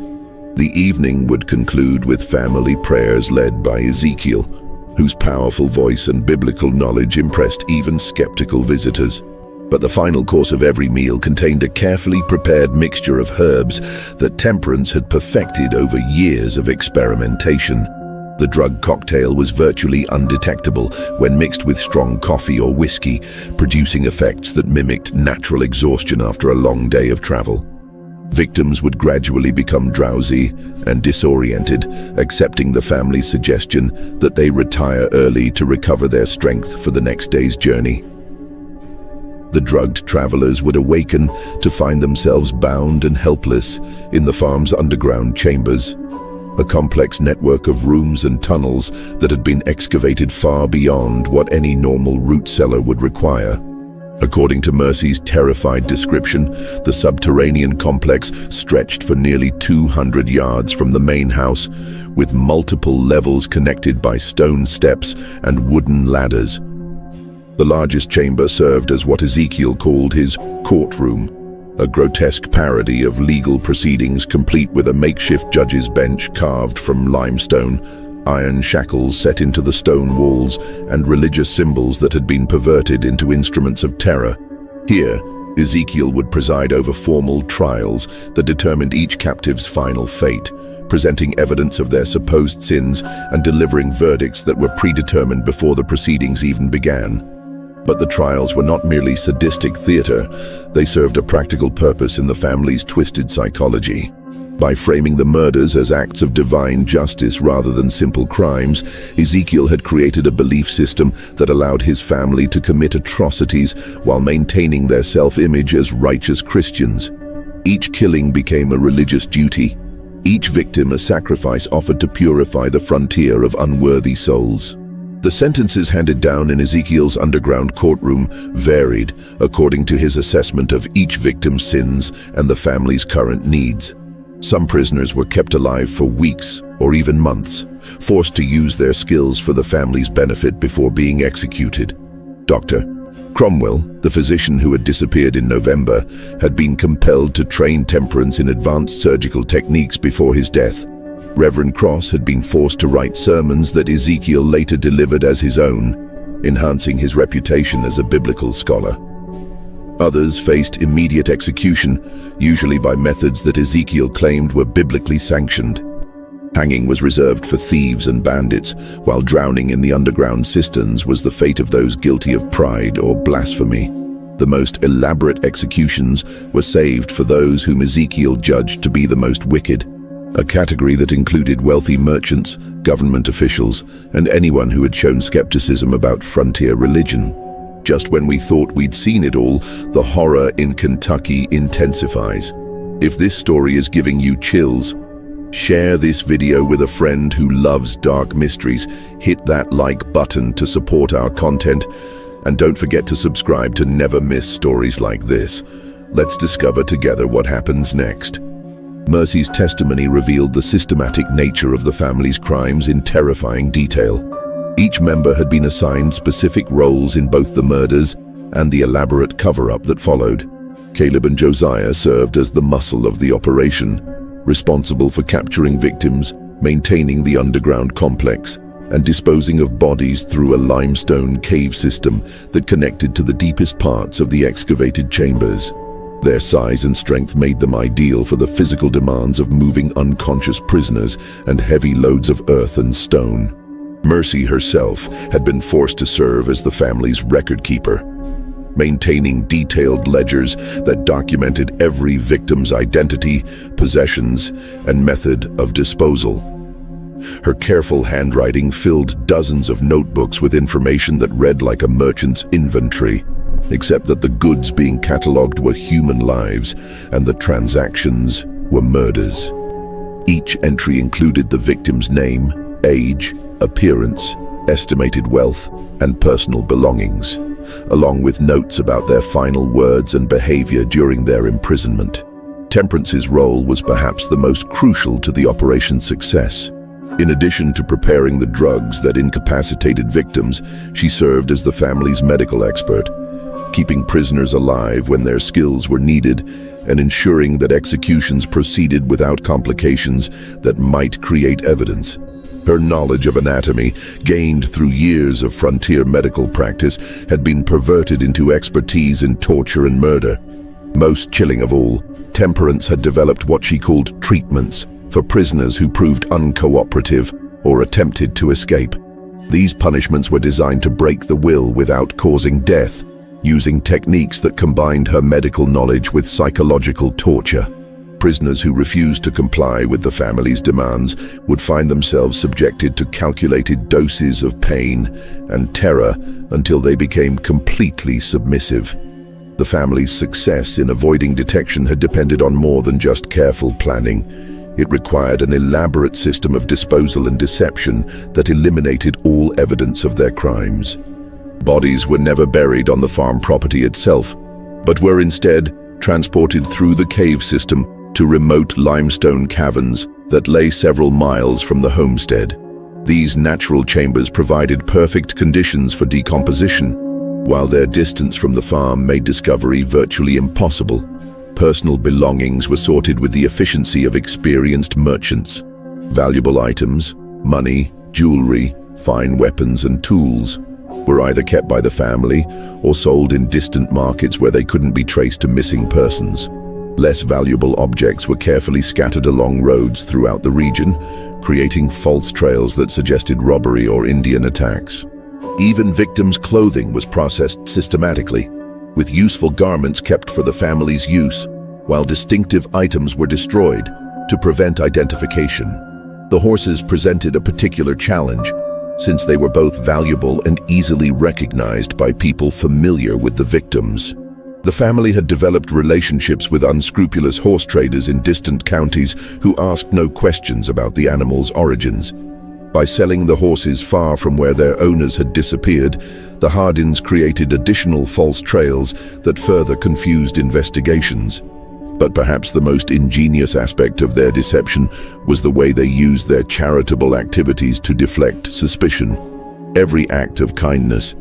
Speaker 1: The evening would conclude with family prayers led by Ezekiel, whose powerful voice and biblical knowledge impressed even skeptical visitors. But the final course of every meal contained a carefully prepared mixture of herbs that Temperance had perfected over years of experimentation. The drug cocktail was virtually undetectable when mixed with strong coffee or whiskey, producing effects that mimicked natural exhaustion after a long day of travel. Victims would gradually become drowsy and disoriented, accepting the family's suggestion that they retire early to recover their strength for the next day's journey. The drugged travelers would awaken to find themselves bound and helpless in the farm's underground chambers, a complex network of rooms and tunnels that had been excavated far beyond what any normal root cellar would require. According to Mercy's terrified description, the subterranean complex stretched for nearly 200 yards from the main house, with multiple levels connected by stone steps and wooden ladders. The largest chamber served as what Ezekiel called his courtroom, a grotesque parody of legal proceedings complete with a makeshift judge's bench carved from limestone, iron shackles set into the stone walls, and religious symbols that had been perverted into instruments of terror. Here, Ezekiel would preside over formal trials that determined each captive's final fate, presenting evidence of their supposed sins and delivering verdicts that were predetermined before the proceedings even began. But the trials were not merely sadistic theater, they served a practical purpose in the family's twisted psychology. By framing the murders as acts of divine justice rather than simple crimes, Ezekiel had created a belief system that allowed his family to commit atrocities while maintaining their self-image as righteous Christians. Each killing became a religious duty, each victim a sacrifice offered to purify the frontier of unworthy souls. The sentences handed down in Ezekiel's underground courtroom varied according to his assessment of each victim's sins and the family's current needs. Some prisoners were kept alive for weeks or even months, forced to use their skills for the family's benefit before being executed. Dr. Cromwell, the physician who had disappeared in November, had been compelled to train Temperance in advanced surgical techniques before his death. Reverend Cross had been forced to write sermons that Ezekiel later delivered as his own, enhancing his reputation as a biblical scholar. Others faced immediate execution, usually by methods that Ezekiel claimed were biblically sanctioned. Hanging was reserved for thieves and bandits, while drowning in the underground cisterns was the fate of those guilty of pride or blasphemy. The most elaborate executions were saved for those whom Ezekiel judged to be the most wicked, a category that included wealthy merchants, government officials, and anyone who had shown skepticism about frontier religion. Just when we thought we'd seen it all, the horror in Kentucky intensifies. If this story is giving you chills, share this video with a friend who loves dark mysteries, hit that like button to support our content, and don't forget to subscribe to never miss stories like this. Let's discover together what happens next. Mercy's testimony revealed the systematic nature of the family's crimes in terrifying detail. Each member had been assigned specific roles in both the murders and the elaborate cover-up that followed. Caleb and Josiah served as the muscle of the operation, responsible for capturing victims, maintaining the underground complex, and disposing of bodies through a limestone cave system that connected to the deepest parts of the excavated chambers. Their size and strength made them ideal for the physical demands of moving unconscious prisoners and heavy loads of earth and stone. Mercy herself had been forced to serve as the family's record keeper, maintaining detailed ledgers that documented every victim's identity, possessions, and method of disposal. Her careful handwriting filled dozens of notebooks with information that read like a merchant's inventory, except that the goods being catalogued were human lives and the transactions were murders. Each entry included the victim's name, age, appearance, estimated wealth, and personal belongings. along with notes about their final words and behavior during their imprisonment. Temperance's role was perhaps the most crucial to the operation's success. In addition to preparing the drugs that incapacitated victims, she served as the family's medical expert, keeping prisoners alive when their skills were needed and ensuring that executions proceeded without complications that might create evidence. Her knowledge of anatomy, gained through years of frontier medical practice, had been perverted into expertise in torture and murder. Most chilling of all, Temperance had developed what she called treatments for prisoners who proved uncooperative or attempted to escape. These punishments were designed to break the will without causing death, using techniques that combined her medical knowledge with psychological torture. Prisoners who refused to comply with the family's demands would find themselves subjected to calculated doses of pain and terror until they became completely submissive. The family's success in avoiding detection had depended on more than just careful planning. It required an elaborate system of disposal and deception that eliminated all evidence of their crimes. Bodies were never buried on the farm property itself, but were instead transported through the cave system to remote limestone caverns that lay several miles from the homestead. These natural chambers provided perfect conditions for decomposition, while their distance from the farm made discovery virtually impossible. Personal belongings were sorted with the efficiency of experienced merchants. Valuable items, money, jewelry, fine weapons and tools were either kept by the family or sold in distant markets where they couldn't be traced to missing persons. Less valuable objects were carefully scattered along roads throughout the region, creating false trails that suggested robbery or Indian attacks. Even victims' clothing was processed systematically, with useful garments kept for the family's use, while distinctive items were destroyed to prevent identification. The horses presented a particular challenge, since they were both valuable and easily recognized by people familiar with the victims. The family had developed relationships with unscrupulous horse traders in distant counties who asked no questions about the animals' origins. By selling the horses far from where their owners had disappeared, the Hardins created additional false trails that further confused investigations. But perhaps the most ingenious aspect of their deception was the way they used their charitable activities to deflect suspicion. Every act of kindness,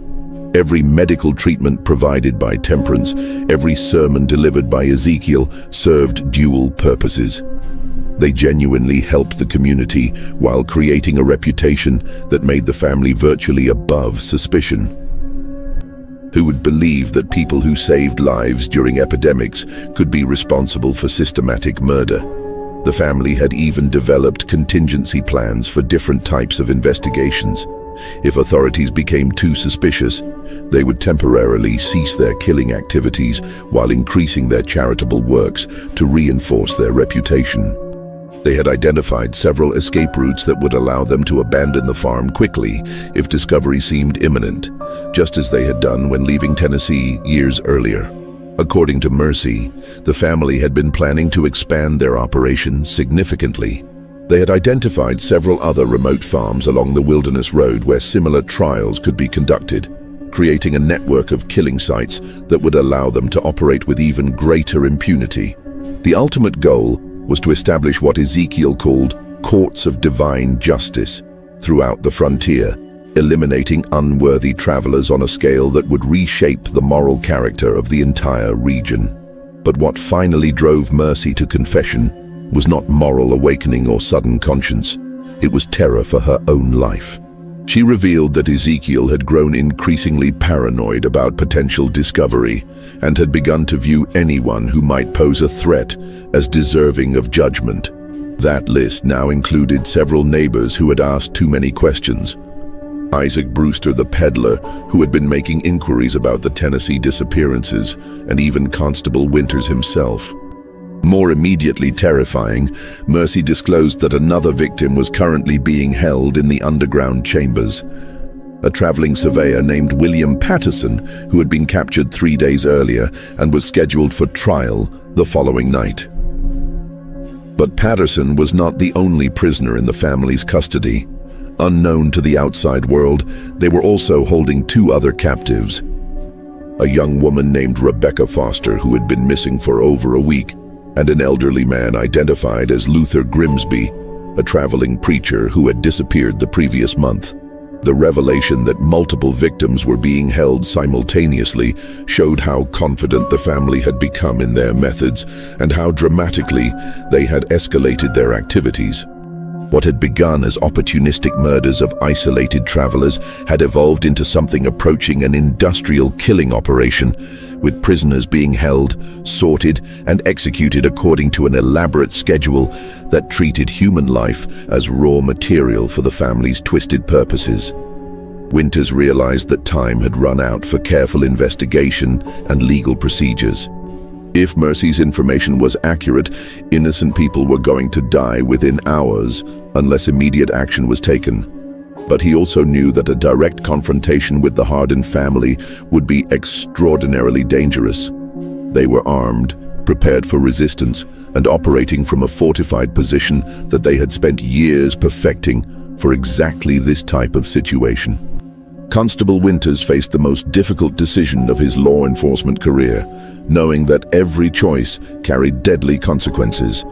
Speaker 1: every medical treatment provided by Temperance, every sermon delivered by Ezekiel served dual purposes. They genuinely helped the community while creating a reputation that made the family virtually above suspicion. Who would believe that people who saved lives during epidemics could be responsible for systematic murder? The family had even developed contingency plans for different types of investigations. If authorities became too suspicious, they would temporarily cease their killing activities while increasing their charitable works to reinforce their reputation. They had identified several escape routes that would allow them to abandon the farm quickly if discovery seemed imminent, just as they had done when leaving Tennessee years earlier. According to Mercy, the family had been planning to expand their operations significantly. They had identified several other remote farms along the Wilderness Road where similar trials could be conducted, creating a network of killing sites that would allow them to operate with even greater impunity. The ultimate goal was to establish what Ezekiel called courts of divine justice throughout the frontier, eliminating unworthy travelers on a scale that would reshape the moral character of the entire region. But what finally drove Mercy to confession was not moral awakening or sudden conscience. It was terror for her own life. She revealed that Ezekiel had grown increasingly paranoid about potential discovery and had begun to view anyone who might pose a threat as deserving of judgment. That list now included several neighbors who had asked too many questions. Isaac Brewster, the peddler, who had been making inquiries about the Tennessee disappearances, and even Constable Winters himself. More immediately terrifying, Mercy disclosed that another victim was currently being held in the underground chambers. A traveling surveyor named William Patterson, who had been captured 3 days earlier and was scheduled for trial the following night. But Patterson was not the only prisoner in the family's custody. Unknown to the outside world, they were also holding 2 other captives. a young woman named Rebecca Foster who had been missing for over a week, and an elderly man identified as Luther Grimsby, a traveling preacher who had disappeared the previous month. The revelation that multiple victims were being held simultaneously showed how confident the family had become in their methods and how dramatically they had escalated their activities. What had begun as opportunistic murders of isolated travelers had evolved into something approaching an industrial killing operation, with prisoners being held, sorted, and executed according to an elaborate schedule that treated human life as raw material for the family's twisted purposes. Winters realized that time had run out for careful investigation and legal procedures. If Mercy's information was accurate, innocent people were going to die within hours unless immediate action was taken. But he also knew that a direct confrontation with the Hardin family would be extraordinarily dangerous. They were armed, prepared for resistance, and operating from a fortified position that they had spent years perfecting for exactly this type of situation. Constable Winters faced the most difficult decision of his law enforcement career, knowing that every choice carried deadly consequences.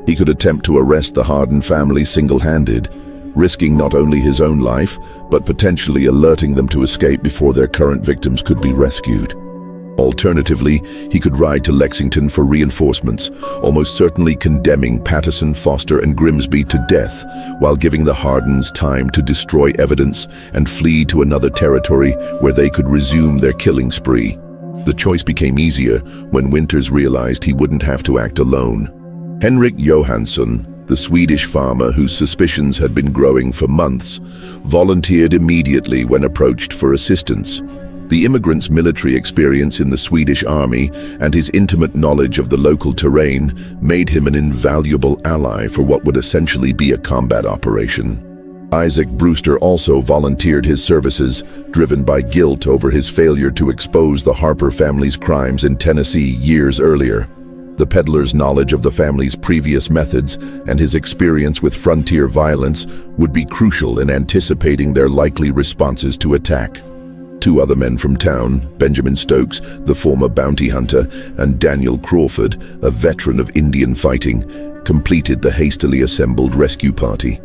Speaker 1: He could attempt to arrest the Hardin family single-handed, risking not only his own life, but potentially alerting them to escape before their current victims could be rescued. Alternatively, he could ride to Lexington for reinforcements, almost certainly condemning Patterson, Foster, and Grimsby to death, while giving the Hardins time to destroy evidence and flee to another territory where they could resume their killing spree. The choice became easier when Winters realized he wouldn't have to act alone. Henrik Johansson, the Swedish farmer whose suspicions had been growing for months, volunteered immediately when approached for assistance. The immigrant's military experience in the Swedish army and his intimate knowledge of the local terrain made him an invaluable ally for what would essentially be a combat operation. Isaac Brewster also volunteered his services, driven by guilt over his failure to expose the Harper family's crimes in Tennessee years earlier. The peddler's knowledge of the family's previous methods and his experience with frontier violence would be crucial in anticipating their likely responses to attack. Two other men from town, Benjamin Stokes, the former bounty hunter, and Daniel Crawford, a veteran of Indian fighting, completed the hastily assembled rescue party.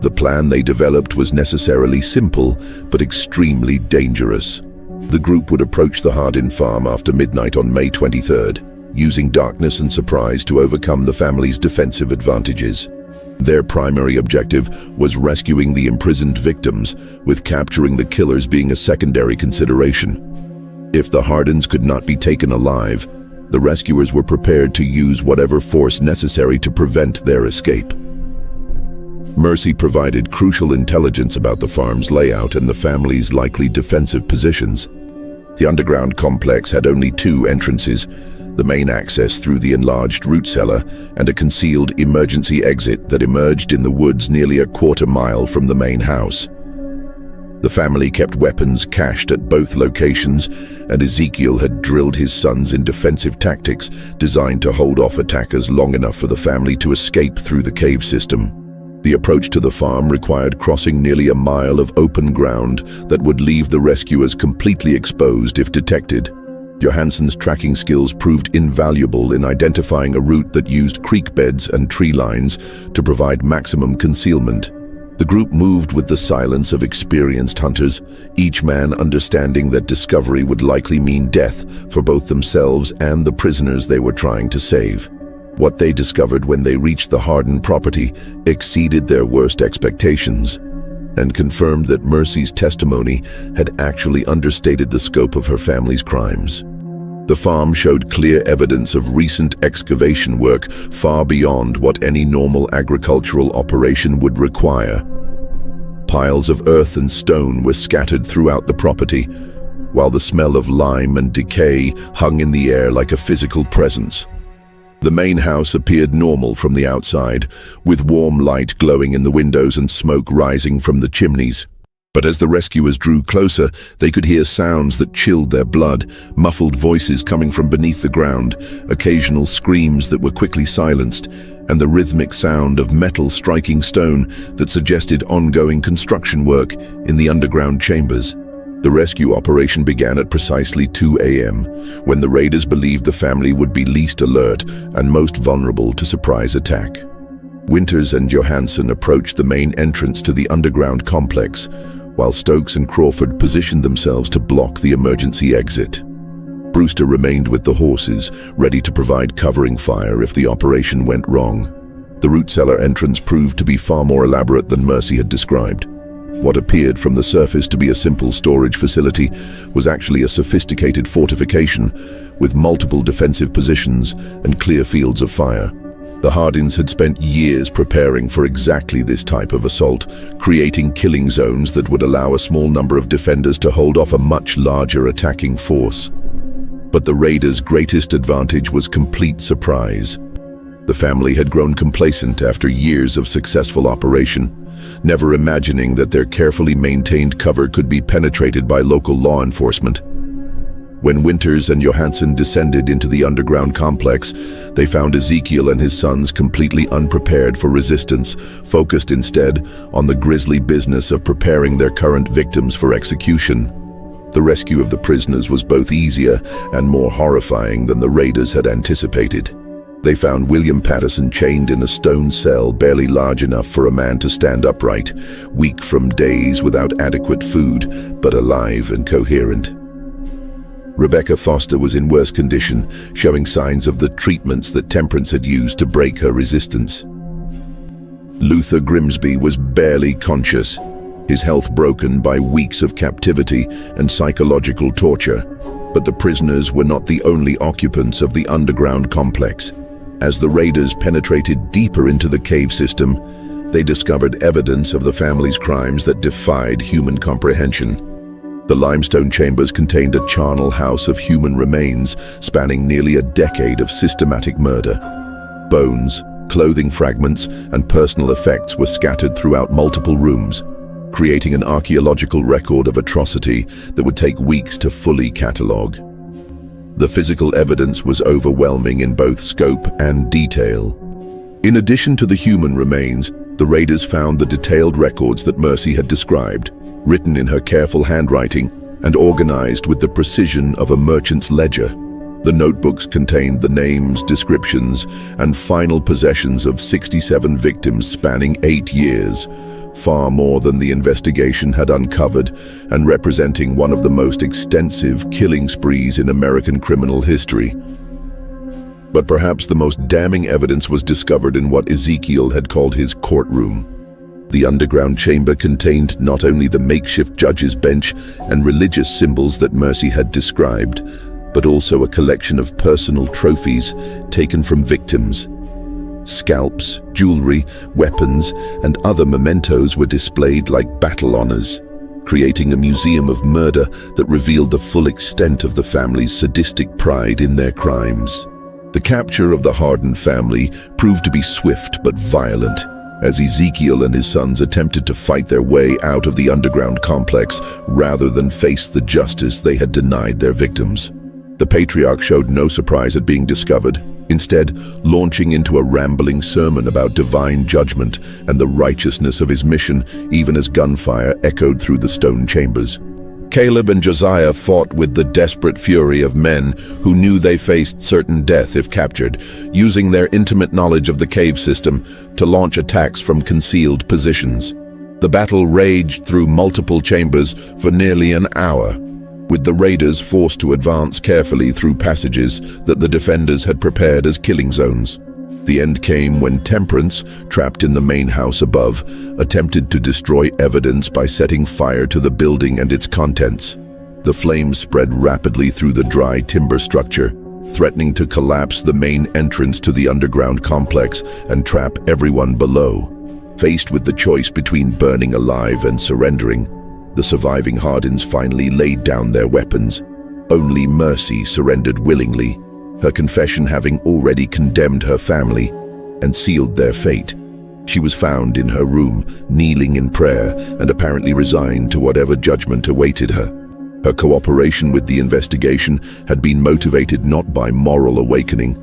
Speaker 1: The plan they developed was necessarily simple, but extremely dangerous. The group would approach the Hardin farm after midnight on May 23rd, using darkness and surprise to overcome the family's defensive advantages. Their primary objective was rescuing the imprisoned victims, with capturing the killers being a secondary consideration. If the Hardins could not be taken alive, the rescuers were prepared to use whatever force necessary to prevent their escape. Mercy provided crucial intelligence about the farm's layout and the family's likely defensive positions. The underground complex had only two entrances: the main access through the enlarged root cellar and a concealed emergency exit that emerged in the woods nearly a quarter-mile from the main house. The family kept weapons cached at both locations, and Ezekiel had drilled his sons in defensive tactics designed to hold off attackers long enough for the family to escape through the cave system. The approach to the farm required crossing nearly a mile of open ground that would leave the rescuers completely exposed if detected. Johansson's tracking skills proved invaluable in identifying a route that used creek beds and tree lines to provide maximum concealment. The group moved with the silence of experienced hunters, each man understanding that discovery would likely mean death for both themselves and the prisoners they were trying to save. What they discovered when they reached the Hardin property exceeded their worst expectations, and confirmed that Mercy's testimony had actually understated the scope of her family's crimes. The farm showed clear evidence of recent excavation work far beyond what any normal agricultural operation would require. Piles of earth and stone were scattered throughout the property, while the smell of lime and decay hung in the air like a physical presence. The main house appeared normal from the outside, with warm light glowing in the windows and smoke rising from the chimneys. But as the rescuers drew closer, they could hear sounds that chilled their blood, muffled voices coming from beneath the ground, occasional screams that were quickly silenced, and the rhythmic sound of metal striking stone that suggested ongoing construction work in the underground chambers. The rescue operation began at precisely 2 a.m., when the raiders believed the family would be least alert and most vulnerable to surprise attack. Winters and Johansson approached the main entrance to the underground complex, while Stokes and Crawford positioned themselves to block the emergency exit. Brewster remained with the horses, ready to provide covering fire if the operation went wrong. The root cellar entrance proved to be far more elaborate than Mercy had described. What appeared from the surface to be a simple storage facility was actually a sophisticated fortification with multiple defensive positions and clear fields of fire. The Hardins had spent years preparing for exactly this type of assault, creating killing zones that would allow a small number of defenders to hold off a much larger attacking force. But the raiders' greatest advantage was complete surprise. The family had grown complacent after years of successful operation, never imagining that their carefully maintained cover could be penetrated by local law enforcement. When Winters and Johansson descended into the underground complex, they found Ezekiel and his sons completely unprepared for resistance, focused instead on the grisly business of preparing their current victims for execution. The rescue of the prisoners was both easier and more horrifying than the raiders had anticipated. They found William Patterson chained in a stone cell barely large enough for a man to stand upright, weak from days without adequate food, but alive and coherent. Rebecca Foster was in worse condition, showing signs of the treatments that Temperance had used to break her resistance. Luther Grimsby was barely conscious, his health broken by weeks of captivity and psychological torture. But the prisoners were not the only occupants of the underground complex. As the raiders penetrated deeper into the cave system, they discovered evidence of the family's crimes that defied human comprehension. The limestone chambers contained a charnel house of human remains spanning nearly a decade of systematic murder. Bones, clothing fragments, and personal effects were scattered throughout multiple rooms, creating an archaeological record of atrocity that would take weeks to fully catalogue. The physical evidence was overwhelming in both scope and detail. In addition to the human remains, the raiders found the detailed records that Mercy had described, written in her careful handwriting and organized with the precision of a merchant's ledger. The notebooks contained the names, descriptions, and final possessions of 67 victims spanning 8 years, far more than the investigation had uncovered, and representing one of the most extensive killing sprees in American criminal history. But perhaps the most damning evidence was discovered in what Ezekiel had called his courtroom. The underground chamber contained not only the makeshift judge's bench and religious symbols that Mercy had described, but also a collection of personal trophies taken from victims. Scalps, jewelry, weapons, and other mementos were displayed like battle honors, creating a museum of murder that revealed the full extent of the family's sadistic pride in their crimes. The capture of the Hardin family proved to be swift but violent, as Ezekiel and his sons attempted to fight their way out of the underground complex rather than face the justice they had denied their victims. The patriarch showed no surprise at being discovered, instead launching into a rambling sermon about divine judgment and the righteousness of his mission, even as gunfire echoed through the stone chambers. Caleb and Josiah fought with the desperate fury of men who knew they faced certain death if captured, using their intimate knowledge of the cave system to launch attacks from concealed positions. The battle raged through multiple chambers for nearly an hour, with the raiders forced to advance carefully through passages that the defenders had prepared as killing zones. The end came when Temperance, trapped in the main house above, attempted to destroy evidence by setting fire to the building and its contents. The flames spread rapidly through the dry timber structure, threatening to collapse the main entrance to the underground complex and trap everyone below. Faced with the choice between burning alive and surrendering, the surviving Hardins finally laid down their weapons. Only Mercy surrendered willingly, her confession having already condemned her family and sealed their fate. She was found in her room, kneeling in prayer and apparently resigned to whatever judgment awaited her. Her cooperation with the investigation had been motivated not by moral awakening,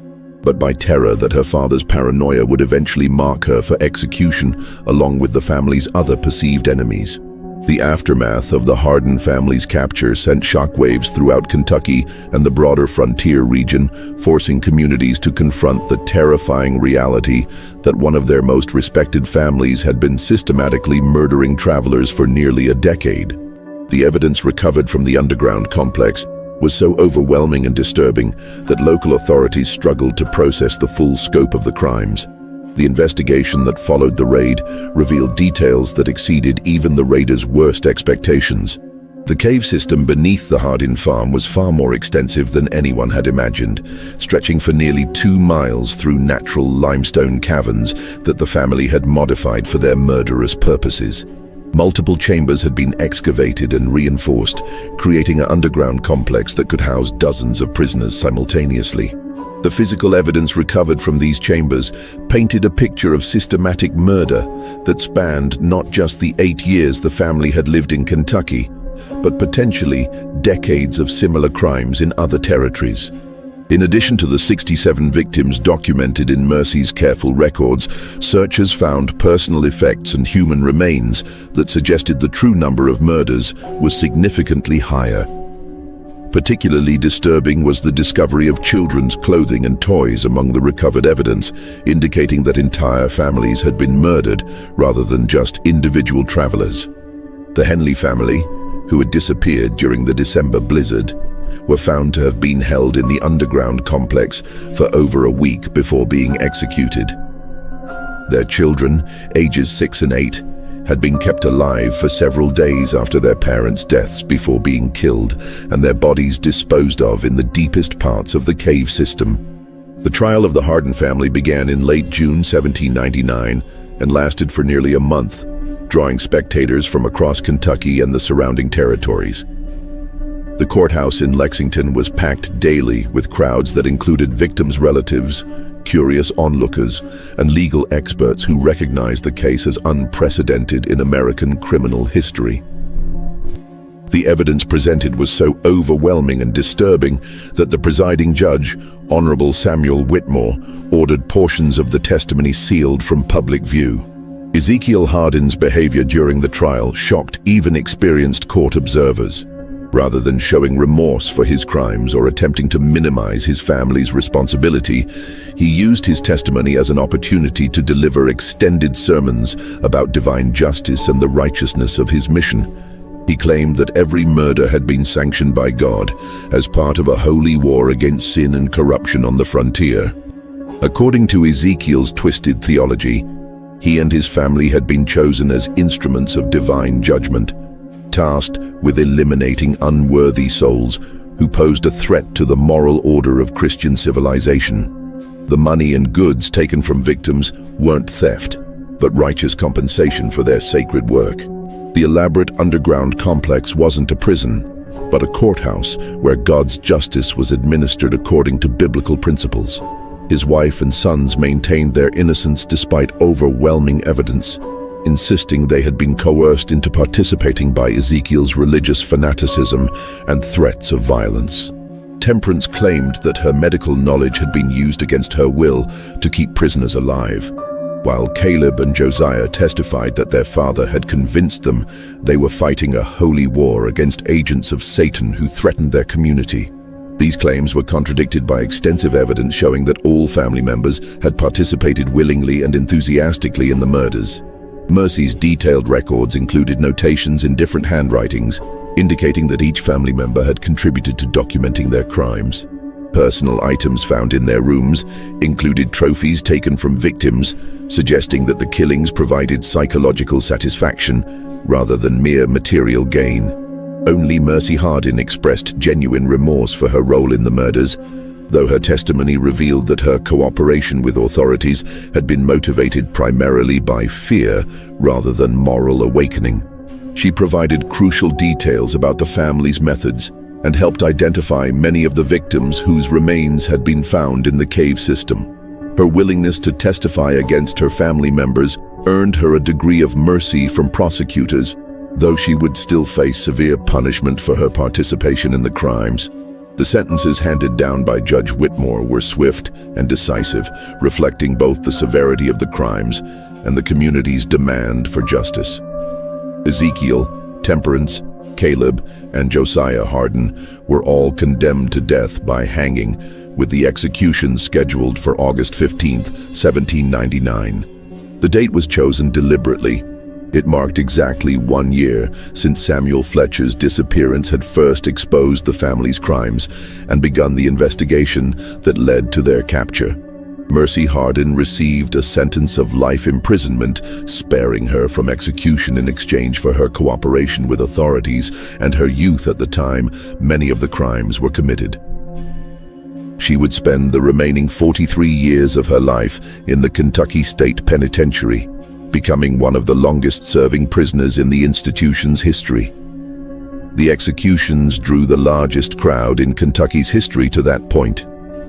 Speaker 1: but by terror that her father's paranoia would eventually mark her for execution along with the family's other perceived enemies. The aftermath of the Hardin family's capture sent shockwaves throughout Kentucky and the broader frontier region, forcing communities to confront the terrifying reality that one of their most respected families had been systematically murdering travelers for nearly a decade. The evidence recovered from the underground complex was so overwhelming and disturbing that local authorities struggled to process the full scope of the crimes. The investigation that followed the raid revealed details that exceeded even the raiders' worst expectations. The cave system beneath the Hardin farm was far more extensive than anyone had imagined, stretching for nearly 2 miles through natural limestone caverns that the family had modified for their murderous purposes. Multiple chambers had been excavated and reinforced, creating an underground complex that could house dozens of prisoners simultaneously. The physical evidence recovered from these chambers painted a picture of systematic murder that spanned not just the 8 years the family had lived in Kentucky, but potentially decades of similar crimes in other territories. In addition to the 67 victims documented in Mercy's careful records, searchers found personal effects and human remains that suggested the true number of murders was significantly higher. Particularly disturbing was the discovery of children's clothing and toys among the recovered evidence, indicating that entire families had been murdered rather than just individual travelers. The Henley family, who had disappeared during the December blizzard, were found to have been held in the underground complex for over a week before being executed. Their children, ages 6 and 8, had been kept alive for several days after their parents' deaths before being killed, and their bodies disposed of in the deepest parts of the cave system. The trial of the Hardin family began in late June 1799 and lasted for nearly a month, drawing spectators from across Kentucky and the surrounding territories. The courthouse in Lexington was packed daily with crowds that included victims' relatives, curious onlookers, and legal experts who recognized the case as unprecedented in American criminal history. The evidence presented was so overwhelming and disturbing that the presiding judge, Honorable Samuel Whitmore, ordered portions of the testimony sealed from public view. Ezekiel Hardin's behavior during the trial shocked even experienced court observers. Rather than showing remorse for his crimes or attempting to minimize his family's responsibility, he used his testimony as an opportunity to deliver extended sermons about divine justice and the righteousness of his mission. He claimed that every murder had been sanctioned by God as part of a holy war against sin and corruption on the frontier. According to Ezekiel's twisted theology, he and his family had been chosen as instruments of divine judgment, tasked with eliminating unworthy souls who posed a threat to the moral order of Christian civilization. The money and goods taken from victims weren't theft, but righteous compensation for their sacred work. The elaborate underground complex wasn't a prison, but a courthouse where God's justice was administered according to biblical principles. His wife and sons maintained their innocence despite overwhelming evidence, insisting they had been coerced into participating by Ezekiel's religious fanaticism and threats of violence. Temperance claimed that her medical knowledge had been used against her will to keep prisoners alive, while Caleb and Josiah testified that their father had convinced them they were fighting a holy war against agents of Satan who threatened their community. These claims were contradicted by extensive evidence showing that all family members had participated willingly and enthusiastically in the murders. Mercy's detailed records included notations in different handwritings, indicating that each family member had contributed to documenting their crimes. Personal items found in their rooms included trophies taken from victims, suggesting that the killings provided psychological satisfaction rather than mere material gain. Only Mercy Hardin expressed genuine remorse for her role in the murders, though her testimony revealed that her cooperation with authorities had been motivated primarily by fear rather than moral awakening. She provided crucial details about the family's methods and helped identify many of the victims whose remains had been found in the cave system. Her willingness to testify against her family members earned her a degree of mercy from prosecutors, though she would still face severe punishment for her participation in the crimes. The sentences handed down by Judge Whitmore were swift and decisive, reflecting both the severity of the crimes and the community's demand for justice. Ezekiel, Temperance, Caleb, and Josiah Hardin were all condemned to death by hanging, with the execution scheduled for August 15, 1799. The date was chosen deliberately. It marked exactly 1 year since Samuel Fletcher's disappearance had first exposed the family's crimes and begun the investigation that led to their capture. Mercy Hardin received a sentence of life imprisonment, sparing her from execution in exchange for her cooperation with authorities and her youth at the time many of the crimes were committed. She would spend the remaining 43 years of her life in the Kentucky State Penitentiary, becoming one of the longest-serving prisoners in the institution's history. The executions drew the largest crowd in Kentucky's history to that point,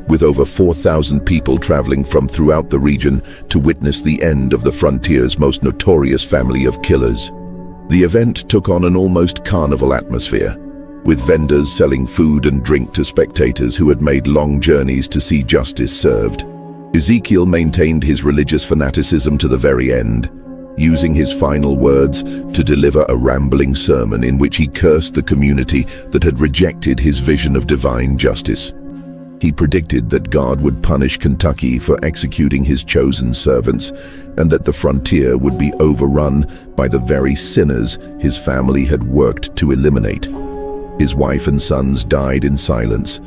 Speaker 1: with over 4,000 people traveling from throughout the region to witness the end of the frontier's most notorious family of killers. The event took on an almost carnival atmosphere, with vendors selling food and drink to spectators who had made long journeys to see justice served. Ezekiel maintained his religious fanaticism to the very end, using his final words to deliver a rambling sermon in which he cursed the community that had rejected his vision of divine justice. He predicted that God would punish Kentucky for executing his chosen servants, and that the frontier would be overrun by the very sinners his family had worked to eliminate. His wife and sons died in silence,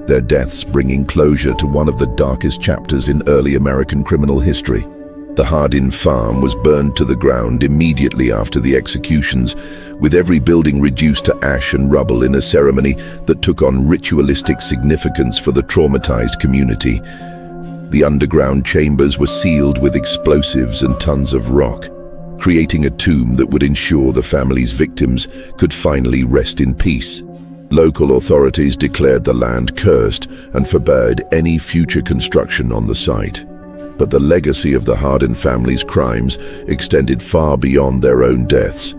Speaker 1: their deaths bringing closure to one of the darkest chapters in early American criminal history. The Hardin farm was burned to the ground immediately after the executions, with every building reduced to ash and rubble in a ceremony that took on ritualistic significance for the traumatized community. The underground chambers were sealed with explosives and tons of rock, creating a tomb that would ensure the family's victims could finally rest in peace. Local authorities declared the land cursed and forbade any future construction on the site. But the legacy of the Hardin family's crimes extended far beyond their own deaths,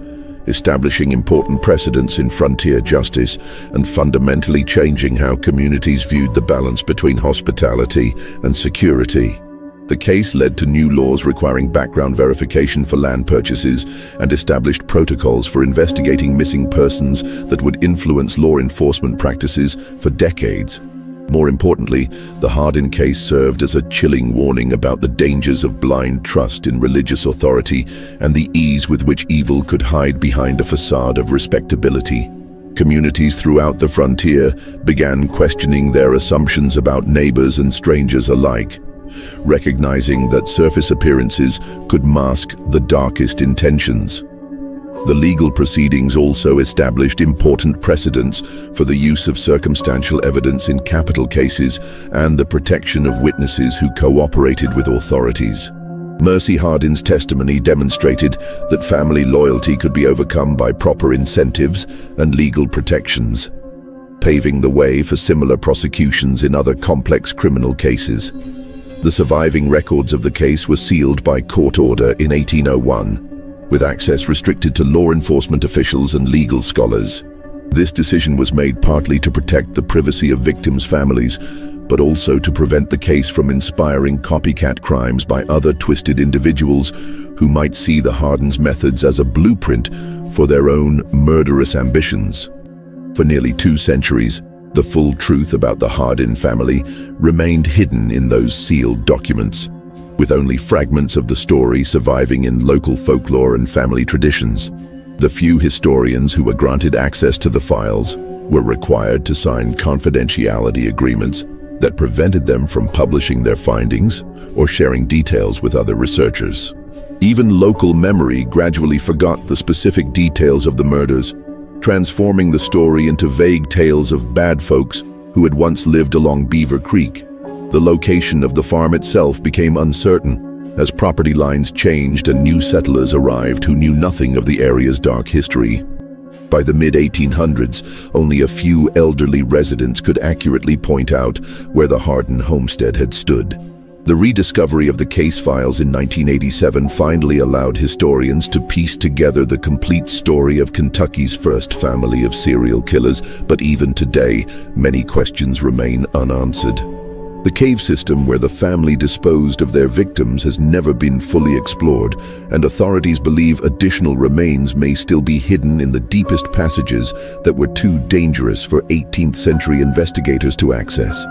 Speaker 1: establishing important precedents in frontier justice and fundamentally changing how communities viewed the balance between hospitality and security. The case led to new laws requiring background verification for land purchases and established protocols for investigating missing persons that would influence law enforcement practices for decades. More importantly, the Hardin case served as a chilling warning about the dangers of blind trust in religious authority and the ease with which evil could hide behind a facade of respectability. Communities throughout the frontier began questioning their assumptions about neighbors and strangers alike, recognizing that surface appearances could mask the darkest intentions. The legal proceedings also established important precedents for the use of circumstantial evidence in capital cases and the protection of witnesses who cooperated with authorities. Mercy Hardin's testimony demonstrated that family loyalty could be overcome by proper incentives and legal protections, paving the way for similar prosecutions in other complex criminal cases. The surviving records of the case were sealed by court order in 1801, with access restricted to law enforcement officials and legal scholars. This decision was made partly to protect the privacy of victims' families, but also to prevent the case from inspiring copycat crimes by other twisted individuals who might see the Hardin's methods as a blueprint for their own murderous ambitions. For nearly 2 centuries, the full truth about the Hardin family remained hidden in those sealed documents, with only fragments of the story surviving in local folklore and family traditions. The few historians who were granted access to the files were required to sign confidentiality agreements that prevented them from publishing their findings or sharing details with other researchers. Even local memory gradually forgot the specific details of the murders, transforming the story into vague tales of bad folks who had once lived along Beaver Creek. The location of the farm itself became uncertain as property lines changed and new settlers arrived who knew nothing of the area's dark history. By the mid-1800s, only a few elderly residents could accurately point out where the Hardin homestead had stood. The rediscovery of the case files in 1987 finally allowed historians to piece together the complete story of Kentucky's first family of serial killers, but even today, many questions remain unanswered. The cave system where the family disposed of their victims has never been fully explored, and authorities believe additional remains may still be hidden in the deepest passages that were too dangerous for 18th century investigators to access.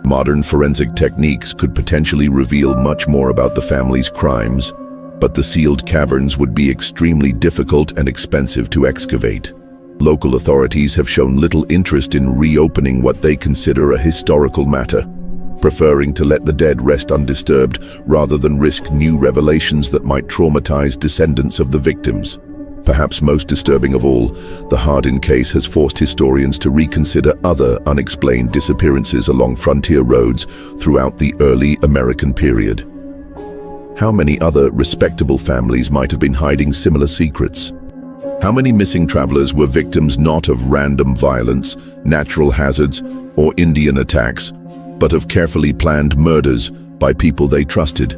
Speaker 1: Modern forensic techniques could potentially reveal much more about the family's crimes, but the sealed caverns would be extremely difficult and expensive to excavate. Local authorities have shown little interest in reopening what they consider a historical matter, preferring to let the dead rest undisturbed rather than risk new revelations that might traumatize descendants of the victims. Perhaps most disturbing of all, the Hardin case has forced historians to reconsider other unexplained disappearances along frontier roads throughout the early American period. How many other respectable families might have been hiding similar secrets? How many missing travelers were victims not of random violence, natural hazards, or Indian attacks, but of carefully planned murders by people they trusted?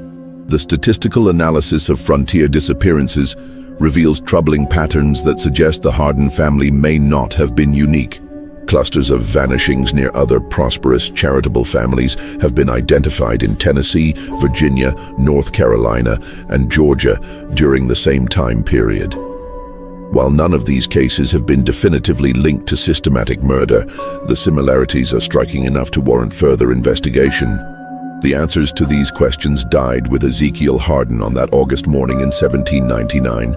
Speaker 1: The statistical analysis of frontier disappearances reveals troubling patterns that suggest the Hardin family may not have been unique. Clusters of vanishings near other prosperous, charitable families have been identified in Tennessee, Virginia, North Carolina, and Georgia during the same time period. While none of these cases have been definitively linked to systematic murder, the similarities are striking enough to warrant further investigation. The answers to these questions died with Ezekiel Hardin on that August morning in 1799.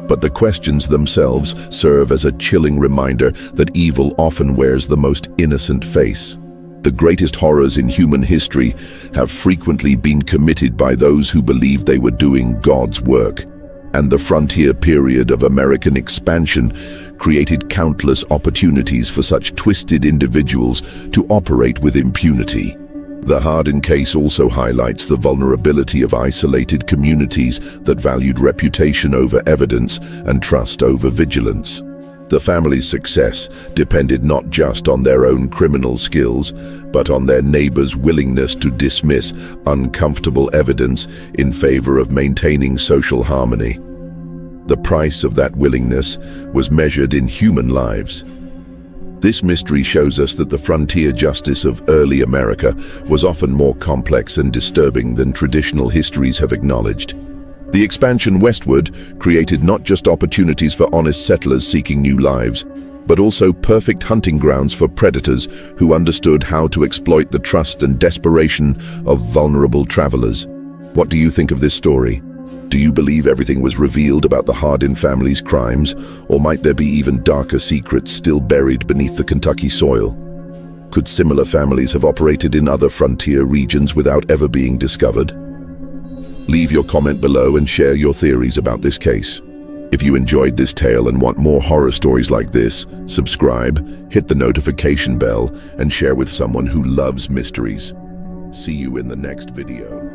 Speaker 1: But the questions themselves serve as a chilling reminder that evil often wears the most innocent face. The greatest horrors in human history have frequently been committed by those who believed they were doing God's work. And the frontier period of American expansion created countless opportunities for such twisted individuals to operate with impunity. The Hardin case also highlights the vulnerability of isolated communities that valued reputation over evidence and trust over vigilance. The family's success depended not just on their own criminal skills, but on their neighbors' willingness to dismiss uncomfortable evidence in favor of maintaining social harmony. The price of that willingness was measured in human lives. This mystery shows us that the frontier justice of early America was often more complex and disturbing than traditional histories have acknowledged. The expansion westward created not just opportunities for honest settlers seeking new lives, but also perfect hunting grounds for predators who understood how to exploit the trust and desperation of vulnerable travelers. What do you think of this story? Do you believe everything was revealed about the Hardin family's crimes, or might there be even darker secrets still buried beneath the Kentucky soil? Could similar families have operated in other frontier regions without ever being discovered? Leave your comment below and share your theories about this case. If you enjoyed this tale and want more horror stories like this, subscribe, hit the notification bell, and share with someone who loves mysteries. See you in the next video.